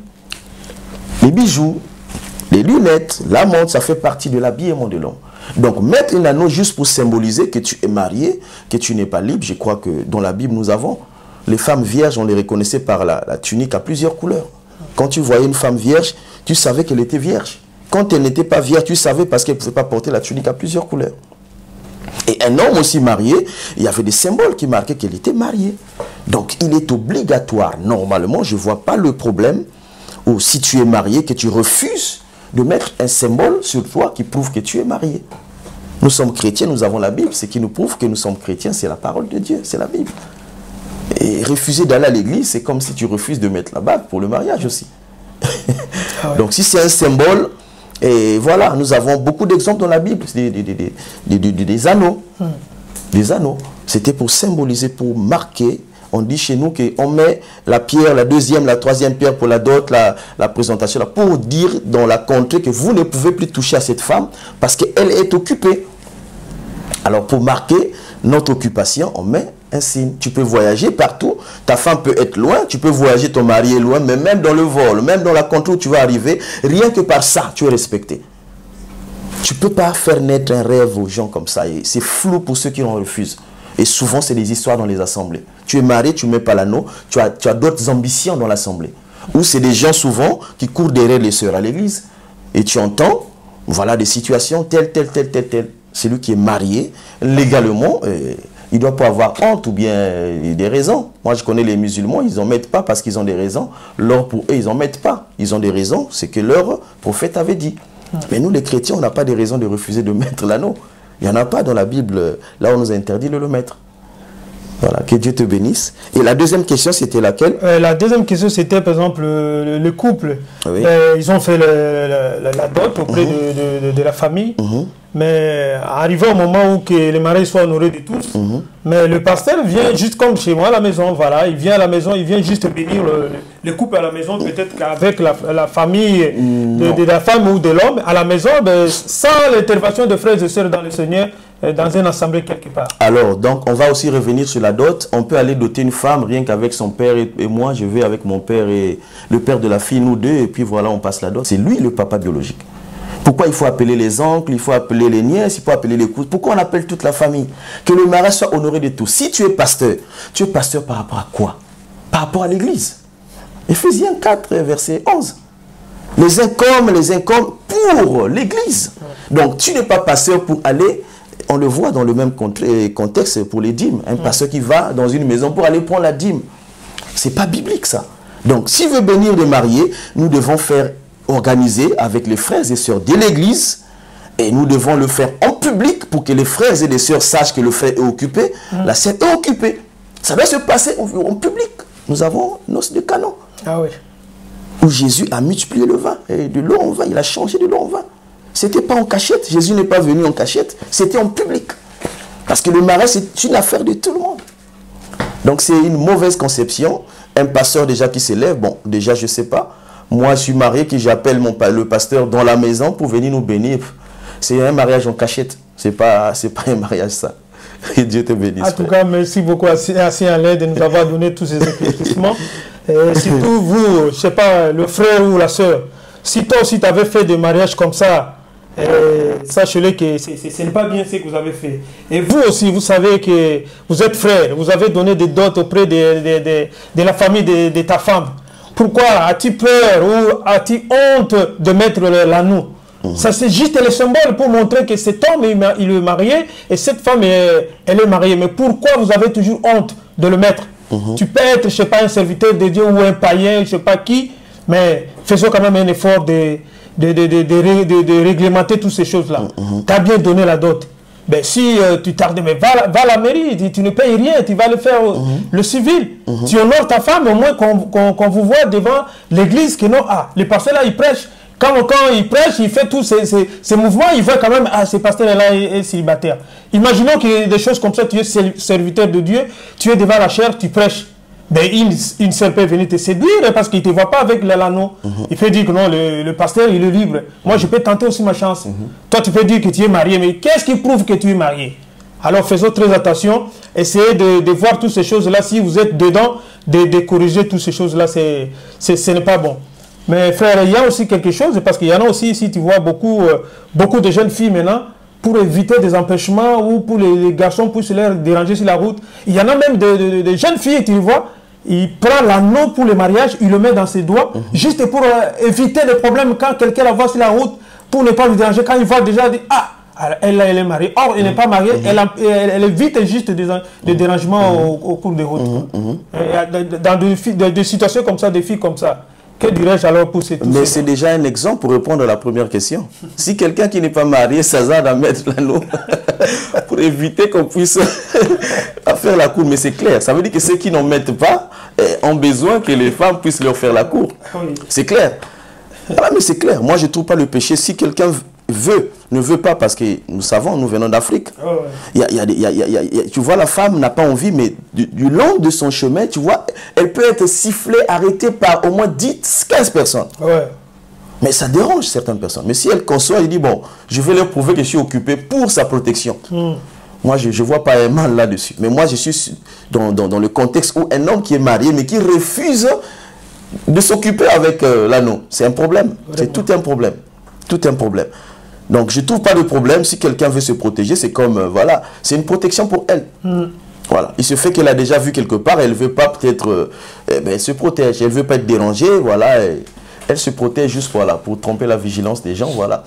S6: Les bijoux, les lunettes, la montre, ça fait partie de l'habillement de l'homme. Donc mettre un anneau juste pour symboliser que tu es marié, que tu n'es pas libre, je crois que dans la Bible nous avons, les femmes vierges, on les reconnaissait par la tunique à plusieurs couleurs. Quand tu voyais une femme vierge, tu savais qu'elle était vierge. Quand elle n'était pas vierge, tu savais parce qu'elle ne pouvait pas porter la tunique à plusieurs couleurs. Et un homme aussi marié, il y avait des symboles qui marquaient qu'elle était mariée. Donc il est obligatoire, normalement, je ne vois pas le problème, ou si tu es marié, que tu refuses de mettre un symbole sur toi qui prouve que tu es marié. Nous sommes chrétiens, nous avons la Bible. Ce qui nous prouve que nous sommes chrétiens, c'est la parole de Dieu, c'est la Bible. Et refuser d'aller à l'église, c'est comme si tu refuses de mettre la bague pour le mariage aussi. Ah ouais. Donc si c'est un symbole, et voilà, nous avons beaucoup d'exemples dans la Bible, des anneaux. Des anneaux. C'était pour symboliser, pour marquer. On dit chez nous qu'on met la pierre, la deuxième, la troisième pierre pour la dot, la présentation, là, pour dire dans la contrée que vous ne pouvez plus toucher à cette femme parce qu'elle est occupée. Alors pour marquer notre occupation, on met un signe. Tu peux voyager partout, ta femme peut être loin, tu peux voyager, ton mari est loin, mais même dans le vol, même dans la contrée où tu vas arriver, rien que par ça, tu es respecté. Tu ne peux pas faire naître un rêve aux gens comme ça. C'est flou pour ceux qui en refusent. Et souvent, c'est des histoires dans les assemblées. Tu es marié, tu ne mets pas l'anneau, tu as d'autres ambitions dans l'assemblée. Ou c'est des gens souvent qui courent derrière les sœurs à l'église. Et tu entends, voilà des situations telles. Celui qui est marié, légalement, il ne doit pas avoir honte ou bien des raisons. Moi, je connais les musulmans, ils n'en mettent pas parce qu'ils ont des raisons. L'or pour eux, ils n'en mettent pas. Ils ont des raisons, c'est que leur prophète avait dit. Mais nous, les chrétiens, on n'a pas des raisons de refuser de mettre l'anneau. Il n'y en a pas dans la Bible, là on nous a interdit de le mettre. Voilà, que Dieu te bénisse. Et la deuxième question, c'était laquelle? La deuxième question, c'était par exemple le couple. Oui. Ils ont fait la dot auprès de la famille. Mais arrivé au moment où que les mariés soient honorés de tous, mais le pasteur vient juste comme chez moi à la maison, voilà, il vient à la maison, il vient juste bénir le couple à la maison, peut-être qu'avec la famille de la femme ou de l'homme, à la maison, ben, sans l'intervention de frères et sœurs dans le Seigneur, dans une assemblée quelque part. Alors, donc, on va aussi revenir sur la dot. On peut aller doter une femme rien qu'avec son père et moi, je vais avec mon père et le père de la fille, nous deux, et puis voilà, on passe la dot. C'est lui le papa biologique. Pourquoi il faut appeler les oncles, il faut appeler les nièces, il faut appeler les cousins? Pourquoi on appelle toute la famille? Que le mariage soit honoré de tous. Si tu es pasteur par rapport à quoi? Par rapport à l'église. Éphésiens 4, verset 11. Les incommes pour l'église. Donc tu n'es pas pasteur pour aller, on le voit dans le même contexte pour les dîmes. Un pasteur qui va dans une maison pour aller prendre la dîme. Ce n'est pas biblique ça. Donc s'il veut bénir les mariés, nous devons faire organisé avec les frères et sœurs de l'église et nous devons le faire en public pour que les frères et les sœurs sachent que le frère est occupé, la sœur est occupée. Ça doit se passer en public. Nous avons noces de Canon. Ah oui. Où Jésus a multiplié le vin. Et de l'eau en vin, il a changé de l'eau en vin. Ce n'était pas en cachette. Jésus n'est pas venu en cachette. C'était en public. Parce que le mariage, c'est une affaire de tout le monde. Donc c'est une mauvaise conception. Un pasteur déjà qui s'élève, bon, déjà je ne sais pas. Moi, je suis marié, que j'appelle le pasteur dans la maison pour venir nous bénir. C'est un mariage en cachette. Ce n'est pas un mariage, ça. Que Dieu te bénisse. En tout cas, merci beaucoup à Alain de nous avoir donné tous ces éclaircissements. Surtout vous, je ne sais pas, le frère ou la sœur. Si toi aussi tu avais fait des mariages comme ça, sachez-le que ce n'est pas bien ce que vous avez fait. Et vous aussi, vous savez que vous êtes frère. Vous avez donné des dots auprès de la famille de ta femme. Pourquoi as-tu peur ou as-tu honte de mettre l'anneau? Ça c'est juste le symbole pour montrer que cet homme il est marié et cette femme elle est mariée. Mais pourquoi vous avez toujours honte de le mettre? Tu peux être, je ne sais pas, un serviteur de Dieu ou un païen, je ne sais pas qui, mais faisons quand même un effort de réglementer toutes ces choses-là. Tu as bien donné la dot. Ben, si tu tardes, mais va à la mairie, tu ne payes rien, tu vas le faire le civil. Tu honores ta femme, au moins qu'on vous voit devant l'église que non, le pasteur là il prêche. Quand il prêche, il fait tous ces mouvements, il voit quand même, ce pasteur là est célibataire. Imaginons que des choses comme ça, tu es serviteur de Dieu, tu es devant la chair, tu prêches. Ben, une seule peut venir te séduire parce qu'il ne te voit pas avec l'anneau. Il peut dire que non, le pasteur, il est libre. Moi, je peux tenter aussi ma chance. Toi, tu peux dire que tu es marié, mais qu'est-ce qui prouve que tu es marié? Alors, faisons très attention. Essayez de voir toutes ces choses-là. Si vous êtes dedans, de corriger toutes ces choses-là, ce n'est pas bon. Mais frère, il y a aussi quelque chose, parce qu'il y en a aussi, ici, tu vois, beaucoup de jeunes filles maintenant, pour éviter des empêchements ou pour les garçons, pour se leur déranger sur la route. Il y en a même des jeunes filles, tu vois,
S5: il prend l'anneau pour le mariage, il le met dans ses doigts, juste pour éviter les problèmes quand quelqu'un la voit sur la route, pour ne pas lui déranger. Quand il voit déjà, il dit, ah, elle est mariée. Or, elle n'est pas mariée, elle évite juste des dérangements au cours des routes. Dans des situations comme ça, des filles comme ça. Que dirais-je alors pour ces...
S6: Mais c'est déjà un exemple pour répondre à la première question. Si quelqu'un qui n'est pas marié s'hasarde à mettre l'anneau pour éviter qu'on puisse faire la cour, mais c'est clair. Ça veut dire que ceux qui n'en mettent pas ont besoin que les femmes puissent leur faire la cour.
S5: Oui.
S6: C'est clair. Ah, mais c'est clair. Moi, je ne trouve pas le péché. Si quelqu'un ne veut pas, parce que nous savons, nous venons d'Afrique. Tu vois, la femme n'a pas envie, mais du long de son chemin, tu vois, elle peut être sifflée, arrêtée par au moins 10, 15 personnes.
S5: Ouais.
S6: Mais ça dérange certaines personnes. Mais si elle conçoit, elle dit, bon, je vais leur prouver que je suis occupé pour sa protection. Moi, je ne vois pas un mal là-dessus. Mais moi, je suis dans le contexte où un homme qui est marié, mais qui refuse de s'occuper avec l'anneau. C'est un problème. C'est tout un problème. Tout un problème. Donc, je ne trouve pas de problème. Si quelqu'un veut se protéger, c'est comme, voilà, c'est une protection pour elle. Voilà. Il se fait qu'elle a déjà vu quelque part, elle ne veut pas peut-être, elle se protège, elle ne veut pas être dérangée, voilà, elle se protège juste, voilà, pour tromper la vigilance des gens, voilà.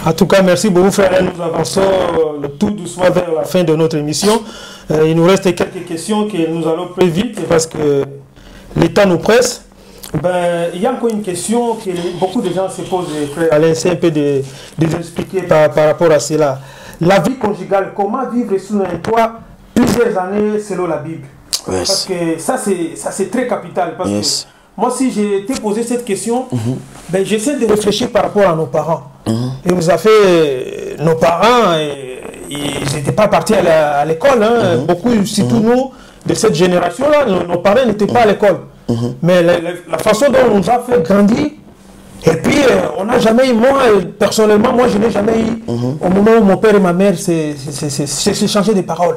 S5: En tout cas, merci beaucoup, frère. Nous avançons tout doucement vers la fin de notre émission. Il nous reste quelques questions que nous allons plus vite parce que le temps nous presse. Ben, il y a encore une question que beaucoup de gens se posent, frère Alain, c'est un peu de expliquer par rapport à cela. La vie conjugale, comment vivre sous un toit plusieurs années selon la Bible? Parce que ça c'est très capital. Parce que moi, si j'ai été posé cette question, ben, j'essaie de réfléchir par rapport à nos parents. Et vous avez nos parents, ils n'étaient pas partis à l'école. Hein. Beaucoup, surtout nous, de cette génération-là, nos parents n'étaient pas à l'école. Mais la façon dont on nous a fait grandir, et puis on n'a jamais eu, moi personnellement, moi je n'ai jamais eu, au moment où mon père et ma mère s'est changé de parole.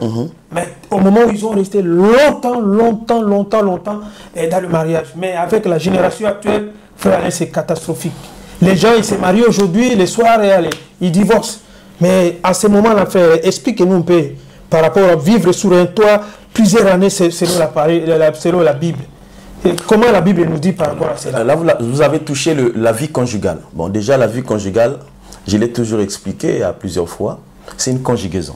S5: Mais au moment où ils ont resté longtemps dans le mariage. Mais avec la génération actuelle, frère Alain, c'est catastrophique. Les gens, ils se marient aujourd'hui, les soirs, et allez, ils divorcent. Mais à ce moment-là, expliquez-nous un peu par rapport à vivre sur un toit plusieurs années selon la Bible. Et comment la Bible nous dit par rapport à cela?
S6: Là, vous avez touché la vie conjugale. Bon, déjà, la vie conjugale, je l'ai toujours expliqué à plusieurs fois, c'est une conjugaison.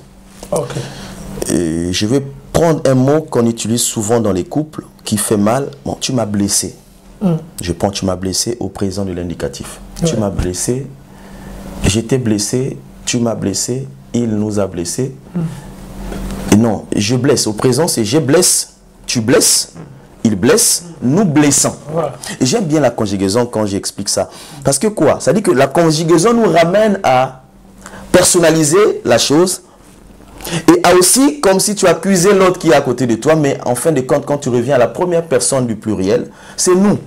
S6: Et je vais prendre un mot qu'on utilise souvent dans les couples, qui fait mal. Bon, tu m'as blessé. Je prends tu m'as blessé au présent de l'indicatif. Tu m'as blessé, j'étais blessé, tu m'as blessé, il nous a blessés. Et non, je blesse. Au présent, c'est je blesse, tu blesses. Il blesse, nous blessons. Et j'aime bien la conjugaison quand j'explique ça. Parce que quoi? Ça dit que la conjugaison nous ramène à personnaliser la chose et à aussi comme si tu accusais l'autre qui est à côté de toi, mais en fin de compte, quand tu reviens à la première personne du pluriel, c'est nous.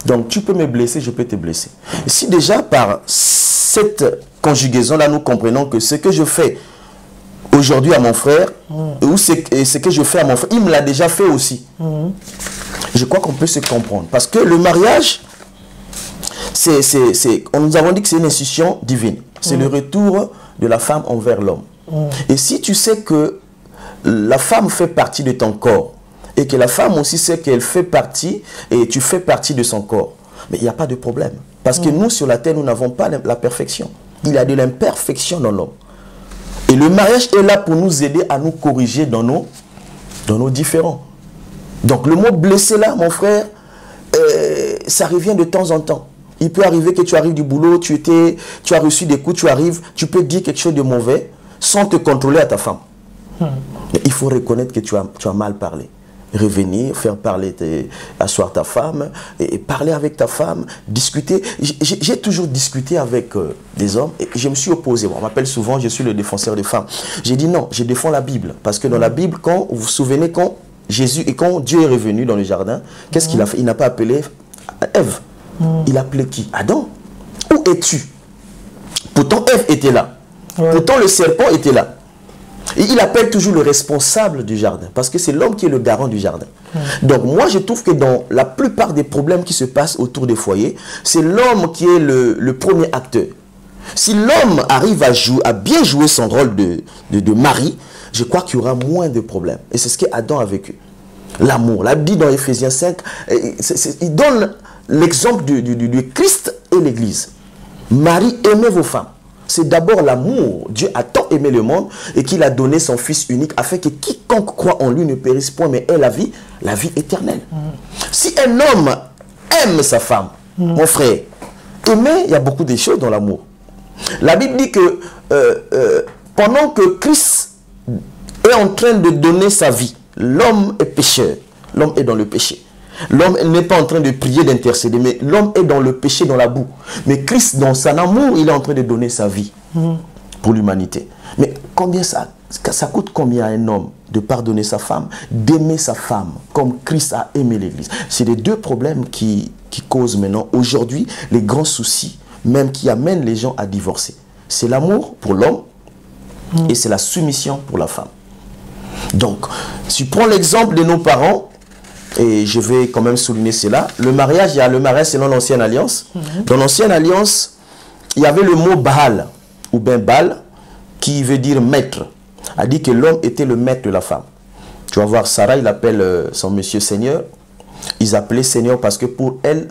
S6: Donc tu peux me blesser, je peux te blesser. Et si déjà par cette conjugaison-là, nous comprenons que ce que je fais aujourd'hui à mon frère, ou ce que je fais à mon frère, il me l'a déjà fait aussi. Je crois qu'on peut se comprendre. Parce que le mariage, nous avons dit que c'est une institution divine. C'est le retour de la femme envers l'homme. Et si tu sais que la femme fait partie de ton corps, et que la femme aussi sait qu'elle fait partie, et tu fais partie de son corps, mais il n'y a pas de problème. Parce que nous, sur la terre, nous n'avons pas la perfection. Il y a de l'imperfection dans l'homme. Et le mariage est là pour nous aider à nous corriger dans nos différends. Donc le mot blessé là, mon frère, ça revient de temps en temps. Il peut arriver que tu arrives du boulot, tu as reçu des coups, tu arrives, tu peux dire quelque chose de mauvais sans te contrôler à ta femme. Mais il faut reconnaître que tu as mal parlé. Revenir, faire parler, asseoir ta femme, et parler avec ta femme, discuter. J'ai toujours discuté avec des hommes et je me suis opposé. Bon, on m'appelle souvent, je suis le défenseur des femmes. J'ai dit non, je défends la Bible. Parce que dans la Bible, quand vous vous souvenez, quand Jésus et quand Dieu est revenu dans le jardin, qu'est-ce qu'il a fait? Il n'a pas appelé Ève. Il a appelé qui? Adam. Où es-tu? Pourtant, Ève était là. Pourtant, le serpent était là. Et il appelle toujours le responsable du jardin, parce que c'est l'homme qui est le garant du jardin. Donc moi, je trouve que dans la plupart des problèmes qui se passent autour des foyers, c'est l'homme qui est le premier acteur. Si l'homme arrive à bien jouer son rôle de mari, je crois qu'il y aura moins de problèmes. Et c'est ce qu'Adam a vécu. L'amour. La Bible dit dans Ephésiens 5, il donne l'exemple du Christ et l'Église. Marie, aimez vos femmes. C'est d'abord l'amour. Dieu a tant aimé le monde et qu'il a donné son Fils unique afin que quiconque croit en lui ne périsse point mais ait la vie éternelle. Si un homme aime sa femme, mon frère, aimer, il y a beaucoup de choses dans l'amour. La Bible dit que pendant que Christ est en train de donner sa vie, l'homme est pécheur, l'homme est dans le péché. L'homme n'est pas en train de prier, d'intercéder, mais l'homme est dans le péché, dans la boue. Mais Christ, dans son amour, il est en train de donner sa vie pour l'humanité. Mais combien ça coûte combien à un homme de pardonner sa femme, d'aimer sa femme, comme Christ a aimé l'Église? C'est les deux problèmes qui causent maintenant, aujourd'hui, les grands soucis, même qui amènent les gens à divorcer. C'est l'amour pour l'homme et c'est la soumission pour la femme. Donc, si tu prends l'exemple de nos parents, et je vais quand même souligner cela, le mariage, il y a le mariage selon l'ancienne alliance. Dans l'ancienne alliance, il y avait le mot Baal, ou bien Baal, qui veut dire maître. A dit que l'homme était le maître de la femme. Tu vas voir, Sarah, il appelle son monsieur Seigneur. Ils appelaient Seigneur parce que pour elle,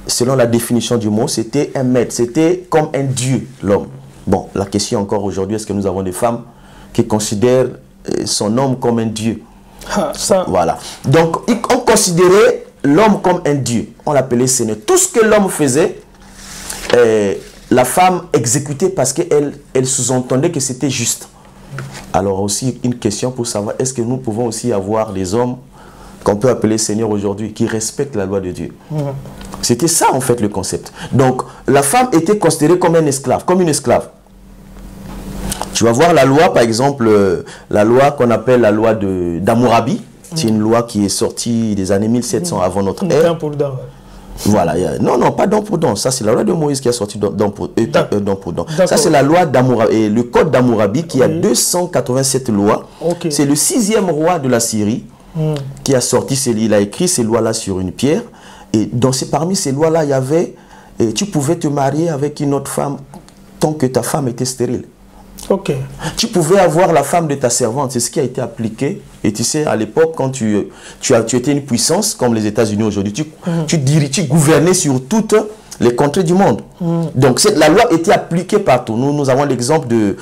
S6: selon la définition du mot, c'était un maître. C'était comme un dieu, l'homme. Bon, la question encore aujourd'hui, est-ce que nous avons des femmes qui considèrent son homme comme un dieu?
S5: Ça.
S6: Voilà. Donc, on considérait l'homme comme un dieu. On l'appelait Seigneur. Tout ce que l'homme faisait, la femme exécutait parce qu'elle sous-entendait que c'était juste. Alors aussi, une question pour savoir, est-ce que nous pouvons aussi avoir des hommes qu'on peut appeler Seigneur aujourd'hui, qui respectent la loi de Dieu? C'était ça, en fait, le concept. Donc, la femme était considérée comme un esclave, comme une esclave. Tu vas voir la loi, par exemple, la loi qu'on appelle la loi d'Hammurabi. C'est une loi qui est sortie des années 1700 avant notre ère.
S5: Dent pour dent.
S6: Voilà. Non, pas dent pour dent. Ça, c'est la loi de Moïse qui a sorti dent pour dent. Ça, c'est la loi d'Hammurabi. Et le code d'Hammurabi qui a 287 lois. C'est le 6e roi de la Syrie qui a sorti il a écrit ces lois-là sur une pierre. Et parmi ces lois-là, il y avait, tu pouvais te marier avec une autre femme tant que ta femme était stérile. Tu pouvais avoir la femme de ta servante, c'est ce qui a été appliqué. Et tu sais, à l'époque, quand tu étais une puissance, comme les États-Unis aujourd'hui, tu gouvernais sur toutes les contrées du monde. Donc la loi était appliquée partout. Nous avons l'exemple de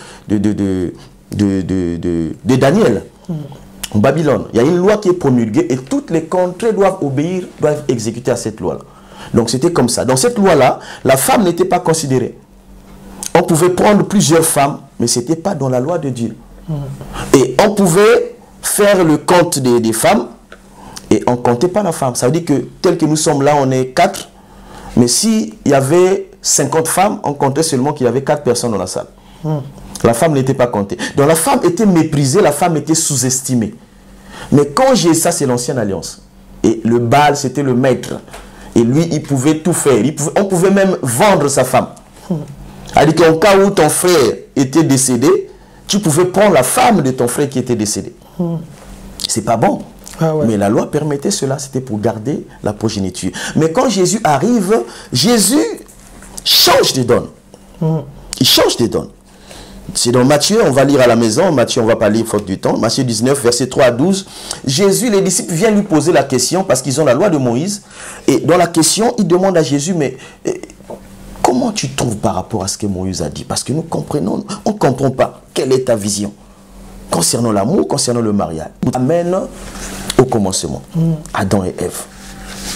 S6: Daniel, en Babylone. Il y a une loi qui est promulguée et toutes les contrées doivent obéir, doivent exécuter à cette loi-là. Donc c'était comme ça. Dans cette loi-là, la femme n'était pas considérée. On pouvait prendre plusieurs femmes, mais ce n'était pas dans la loi de Dieu. Et on pouvait faire le compte des femmes, et on ne comptait pas la femme. Ça veut dire que, tel que nous sommes là, on est 4, mais s'il y avait 50 femmes, on comptait seulement qu'il y avait 4 personnes dans la salle. La femme n'était pas comptée. Donc la femme était méprisée, la femme était sous-estimée. Mais quand j'ai ça, c'est l'ancienne alliance. Et le Baal, c'était le maître. Et lui, il pouvait tout faire. On pouvait même vendre sa femme. C'est-à-dire qu'en cas où ton frère était décédé, tu pouvais prendre la femme de ton frère qui était décédé. C'est pas bon. Mais la loi permettait cela, c'était pour garder la progéniture. Mais quand Jésus arrive, Jésus change de donne. Il change de donne. C'est dans Matthieu, on va lire à la maison, Matthieu, on ne va pas lire faute du temps, Matthieu 19, versets 3 à 12. Jésus, les disciples viennent lui poser la question parce qu'ils ont la loi de Moïse. Et dans la question, ils demandent à Jésus, mais comment tu trouves par rapport à ce que Moïse a dit? Parce que nous comprenons, on ne comprend pas. Quelle est ta vision concernant l'amour, concernant le mariage? Amène au commencement, Adam et Ève.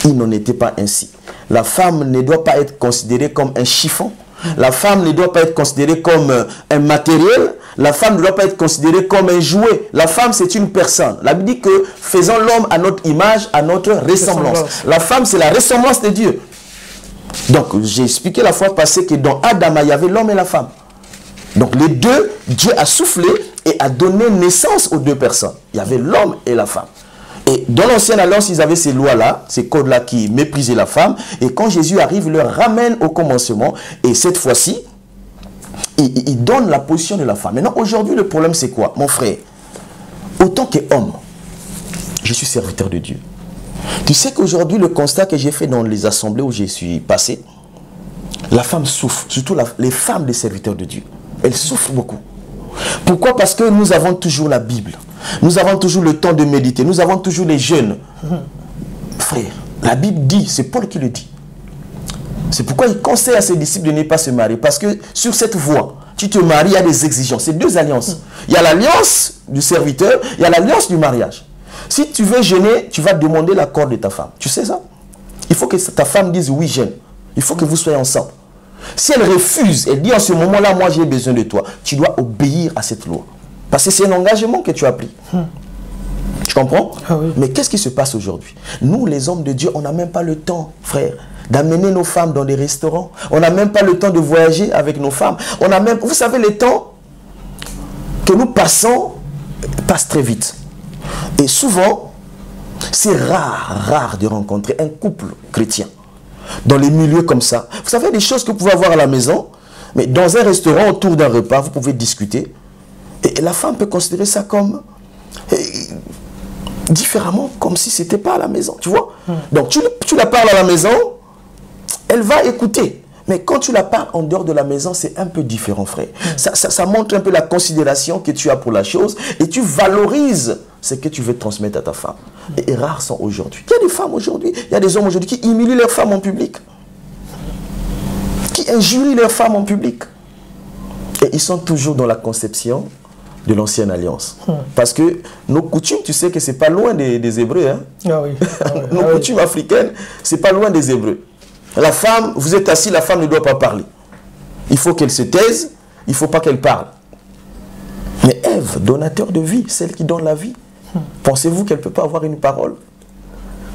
S6: Il n'en était pas ainsi. La femme ne doit pas être considérée comme un chiffon. La femme ne doit pas être considérée comme un matériel. La femme ne doit pas être considérée comme un jouet. La femme, c'est une personne. La Bible dit que faisons l'homme à notre image, à notre ressemblance. La femme, c'est la ressemblance de Dieu. Donc, j'ai expliqué la fois passée que dans Adam, il y avait l'homme et la femme. Donc, les deux, Dieu a soufflé et a donné naissance aux deux personnes. Il y avait l'homme et la femme. Et dans l'ancienne alliance, ils avaient ces lois-là, ces codes-là qui méprisaient la femme. Et quand Jésus arrive, il leur ramène au commencement. Et cette fois-ci, il donne la position de la femme. Maintenant, aujourd'hui, le problème, c'est quoi? Mon frère, autant qu'homme, je suis serviteur de Dieu. Tu sais qu'aujourd'hui, le constat que j'ai fait dans les assemblées où je suis passé, la femme souffre, surtout les femmes des serviteurs de Dieu. Elles souffrent beaucoup. Pourquoi? Parce que nous avons toujours la Bible. Nous avons toujours le temps de méditer. Nous avons toujours les jeûnes. Frère, la Bible dit, c'est Paul qui le dit. C'est pourquoi il conseille à ses disciples de ne pas se marier. Parce que sur cette voie, tu te maries, il y a des exigences. C'est deux alliances. Il y a l'alliance du serviteur, il y a l'alliance du mariage. Si tu veux jeûner, tu vas demander l'accord de ta femme. Tu sais ça? Il faut que ta femme dise oui, jeûne. Il faut que vous soyez ensemble. Si elle refuse, elle dit en ce moment-là, moi j'ai besoin de toi, tu dois obéir à cette loi. Parce que c'est un engagement que tu as pris. Tu comprends?
S5: Ah oui.
S6: Mais qu'est-ce qui se passe aujourd'hui? Nous, les hommes de Dieu, on n'a même pas le temps, frère, d'amener nos femmes dans des restaurants. On n'a même pas le temps de voyager avec nos femmes. On a même, vous savez, le temps que nous passons passe très vite. Et souvent, c'est rare de rencontrer un couple chrétien dans les milieux comme ça. Vous savez, des choses que vous pouvez avoir à la maison, mais dans un restaurant, autour d'un repas, vous pouvez discuter. Et la femme peut considérer ça comme différemment, comme si ce n'était pas à la maison, tu vois. Donc, tu la parles à la maison, elle va écouter. Mais quand tu la parles en dehors de la maison, c'est un peu différent, frère. Ça montre un peu la considération que tu as pour la chose et tu valorises ce que tu veux transmettre à ta femme. Et rares sont aujourd'hui. Il y a des femmes aujourd'hui, il y a des hommes aujourd'hui qui humilient leurs femmes en public. Qui injurient leurs femmes en public. Et ils sont toujours dans la conception de l'ancienne alliance. Parce que nos coutumes, tu sais que c'est pas loin des Hébreux. Hein?
S5: Ah oui.
S6: Nos coutumes africaines, c'est pas loin des Hébreux. La femme, vous êtes assis, la femme ne doit pas parler. Il faut qu'elle se taise, il ne faut pas qu'elle parle. Mais Ève, donateur de vie, celle qui donne la vie, pensez-vous qu'elle ne peut pas avoir une parole?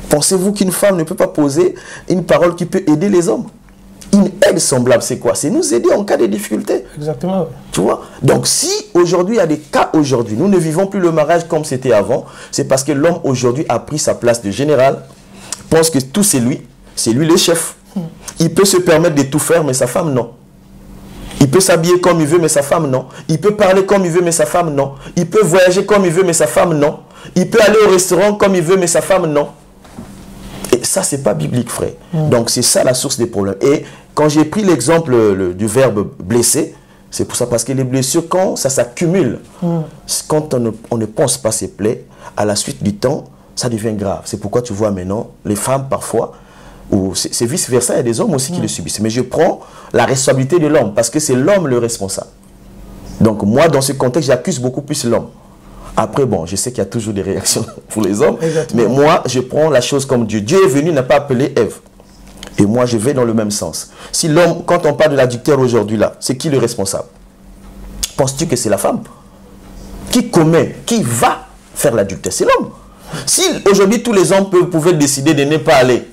S6: Pensez-vous qu'une femme ne peut pas poser une parole qui peut aider les hommes? Une aide semblable, c'est quoi? C'est nous aider en cas de difficulté.
S5: Exactement. Oui.
S6: Tu vois? Donc si aujourd'hui, il y a des cas aujourd'hui, nous ne vivons plus le mariage comme c'était avant, c'est parce que l'homme aujourd'hui a pris sa place de général, pense que tout c'est lui le chef. Il peut se permettre de tout faire, mais sa femme non. Il peut s'habiller comme il veut, mais sa femme non. Il peut parler comme il veut, mais sa femme non. Il peut voyager comme il veut, mais sa femme non. Il peut aller au restaurant comme il veut, mais sa femme non. Et ça, c'est pas biblique, frère. Donc, c'est ça la source des problèmes. Et quand j'ai pris l'exemple du verbe blesser, c'est pour ça, parce que les blessures, quand ça s'accumule, quand on ne pense pas ses plaies, à la suite du temps, ça devient grave. C'est pourquoi tu vois maintenant, les femmes, parfois, ou c'est vice-versa, il y a des hommes aussi qui le subissent. Mais je prends la responsabilité de l'homme, parce que c'est l'homme le responsable. Donc moi, dans ce contexte, j'accuse beaucoup plus l'homme. Après, bon, je sais qu'il y a toujours des réactions pour les hommes, mais moi, je prends la chose comme Dieu. Dieu est venu, n'a pas appelé Ève. Et moi, je vais dans le même sens. Si l'homme, quand on parle de l'adducteur aujourd'hui, là, c'est qui le responsable? Penses-tu que c'est la femme? Qui commet, qui va faire l'adducteur? C'est l'homme. Si aujourd'hui, tous les hommes pouvaient décider de ne pas aller,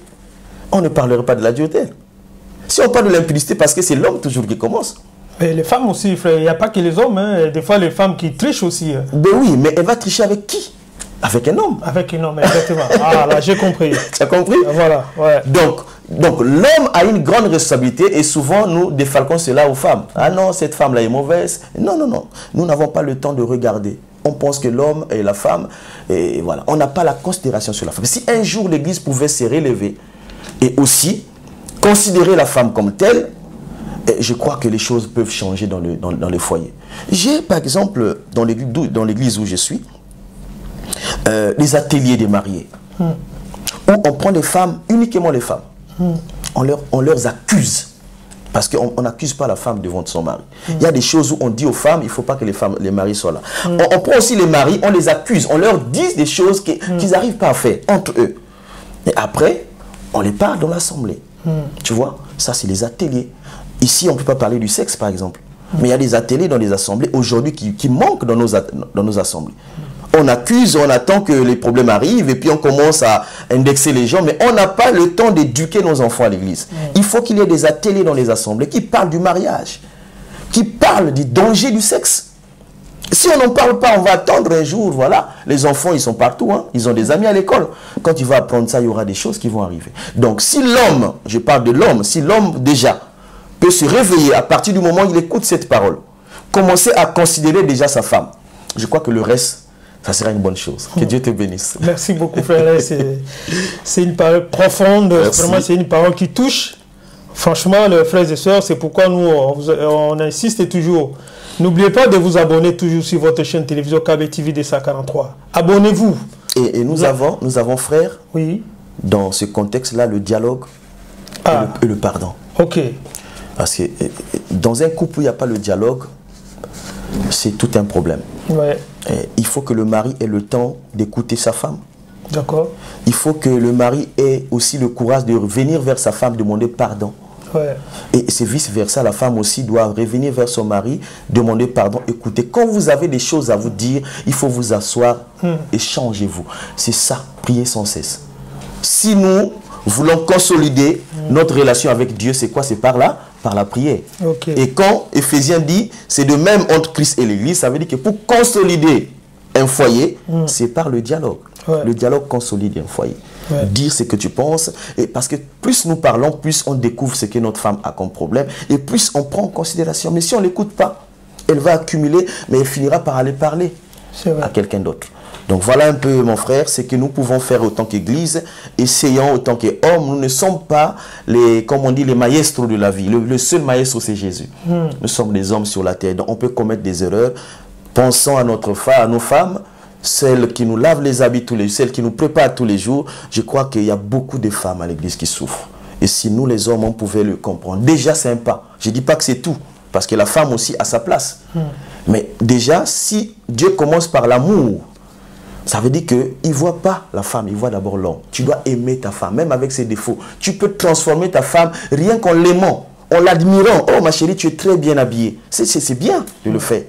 S6: on ne parlerait pas de l'adultère. Si on parle de l'impudicité, parce que c'est l'homme toujours qui commence.
S5: Mais les femmes aussi, frère, il n'y a pas que les hommes, hein. Des fois les femmes qui trichent aussi. Hein.
S6: Ben oui, mais elle va tricher avec qui? Avec un homme.
S5: Avec un homme, exactement. Ah là, j'ai compris.
S6: Tu as compris?
S5: Voilà, ouais.
S6: Donc l'homme a une grande responsabilité et souvent nous défalquons cela aux femmes. Ah non, cette femme-là est mauvaise. Non, non, non. Nous n'avons pas le temps de regarder. On pense que l'homme et la femme, et voilà. On n'a pas la considération sur la femme. Si un jour l'Église pouvait se relever et aussi considérer la femme comme telle, je crois que les choses peuvent changer dans les foyers. J'ai par exemple, dans l'église où je suis, des ateliers des mariés, où on prend les femmes, uniquement les femmes. On leur accuse, parce qu'on n'accuse pas la femme devant son mari. Il y a des choses où on dit aux femmes, il ne faut pas que les maris soient là. On prend aussi les maris, on les accuse, on leur dit des choses qu'ils n'arrivent pas à faire entre eux. Et après, on les parle dans l'assemblée. Tu vois, ça c'est les ateliers. Ici, on ne peut pas parler du sexe, par exemple. Mais il y a des ateliers dans les assemblées aujourd'hui qui manquent dans nos assemblées. On accuse, on attend que les problèmes arrivent et puis on commence à indexer les gens, mais on n'a pas le temps d'éduquer nos enfants à l'église. Il faut qu'il y ait des ateliers dans les assemblées qui parlent du mariage, qui parlent du danger du sexe. Si on n'en parle pas, on va attendre un jour, voilà. Les enfants, ils sont partout, hein. Ils ont des amis à l'école. Quand il va apprendre ça, il y aura des choses qui vont arriver. Donc si l'homme, je parle de l'homme, si l'homme déjà peut se réveiller à partir du moment où il écoute cette parole, commencer à considérer déjà sa femme, je crois que le reste, ça sera une bonne chose. Que Dieu te bénisse.
S5: Merci beaucoup, frère. C'est une parole profonde.
S6: Merci.
S5: Vraiment, c'est une parole qui touche. Franchement, les frères et sœurs, c'est pourquoi nous, on insiste toujours. N'oubliez pas de vous abonner toujours sur votre chaîne télévision KBTV des 143. Abonnez-vous.
S6: Et nous avons, frère,
S5: oui,
S6: dans ce contexte-là, le dialogue et le pardon.
S5: Ok.
S6: Parce que dans un couple où il n'y a pas le dialogue, c'est tout un problème.
S5: Ouais.
S6: Il faut que le mari ait le temps d'écouter sa femme.
S5: D'accord.
S6: Il faut que le mari ait aussi le courage de revenir vers sa femme, demander pardon.
S5: Ouais. Et
S6: c'est vice-versa, la femme aussi doit revenir vers son mari, demander pardon, écoutez. Quand vous avez des choses à vous dire, il faut vous asseoir et changez-vous. C'est ça, prier sans cesse. Si nous voulons consolider notre relation avec Dieu, c'est quoi? C'est par là, par la prière.
S5: Okay.
S6: Et quand Éphésiens dit, c'est de même entre Christ et l'Église, ça veut dire que pour consolider un foyer, c'est par le dialogue. Ouais. Le dialogue consolide un foyer. Ouais. Dire ce que tu penses, et parce que plus nous parlons, plus on découvre ce que notre femme a comme problème, et plus on prend en considération. Mais si on ne l'écoute pas, elle va accumuler, mais elle finira par aller parler à quelqu'un d'autre. Donc voilà un peu, mon frère, ce que nous pouvons faire autant qu'Église, essayons autant qu'hommes. Nous ne sommes pas les, comme on dit, les maestros de la vie. Le seul maestro, c'est Jésus. Nous sommes des hommes sur la terre, donc on peut commettre des erreurs. Pensons à nos femmes, celles qui nous lavent les habits tous les jours, celles qui nous préparent tous les jours. Je crois qu'il y a beaucoup de femmes à l'église qui souffrent. Et si nous, les hommes, on pouvait le comprendre, déjà c'est un pas. Je ne dis pas que c'est tout, parce que la femme aussi a sa place. Mais déjà, si Dieu commence par l'amour, ça veut dire qu'il ne voit pas la femme, il voit d'abord l'homme. Tu dois aimer ta femme, même avec ses défauts. Tu peux transformer ta femme rien qu'en l'aimant, en l'admirant. Oh ma chérie, tu es très bien habillée. C'est bien de le faire.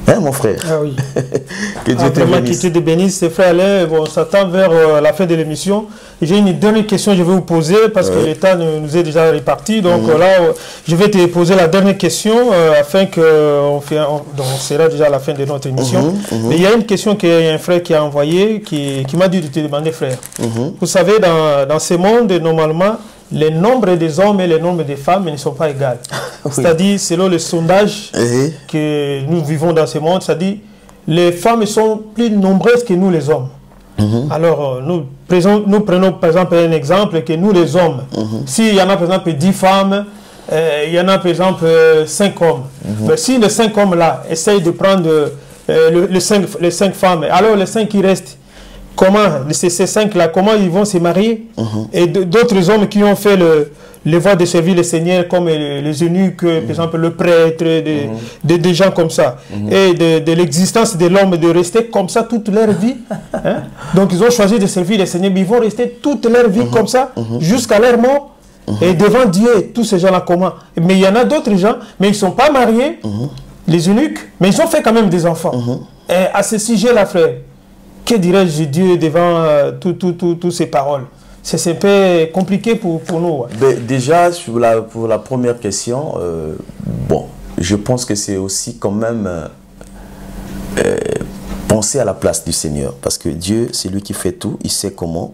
S6: Hein, mon frère?
S5: Ah oui.
S6: Que Dieu te bénisse.
S5: Que Dieu te bénisse. C'est frère Alain, on s'attend vers la fin de l'émission. J'ai une dernière question que je vais vous poser parce que l'État nous est déjà réparti. Donc là, je vais te poser la dernière question afin qu'on sera déjà à la fin de notre émission. Mais il y a une question qu'il y a un frère qui a envoyée qui m'a dit de te demander, frère. Vous savez, dans ce monde, normalement, les nombres des hommes et les nombres des femmes ne sont pas égaux. C'est-à-dire, selon le sondage que nous vivons dans ce monde, c'est-à-dire, les femmes sont plus nombreuses que nous les hommes. Alors, nous prenons par exemple un exemple que nous les hommes, s'il y en a par exemple 10 femmes, il y en a par exemple 5 hommes. Mais si les 5 hommes-là essayent de prendre les 5 femmes, alors les 5 qui restent, comment, ces 5-là, comment ils vont se marier? Et d'autres hommes qui ont fait les voies de servir le Seigneur, comme les eunuques, par exemple le prêtre, des gens comme ça. Et de l'existence de l'homme, de rester comme ça toute leur vie. Hein? Donc ils ont choisi de servir le Seigneur, mais ils vont rester toute leur vie comme ça, jusqu'à leur mort. Et devant Dieu, tous ces gens-là, comment? Mais il y en a d'autres gens, mais ils ne sont pas mariés, les eunuques, mais ils ont fait quand même des enfants. Et à ce sujet-là, frère, que dirais-je de Dieu devant toutes ces paroles? C'est un peu compliqué pour nous.
S6: Ben, déjà, pour la première question, bon, je pense que c'est aussi quand même penser à la place du Seigneur. Parce que Dieu, c'est lui qui fait tout, il sait comment.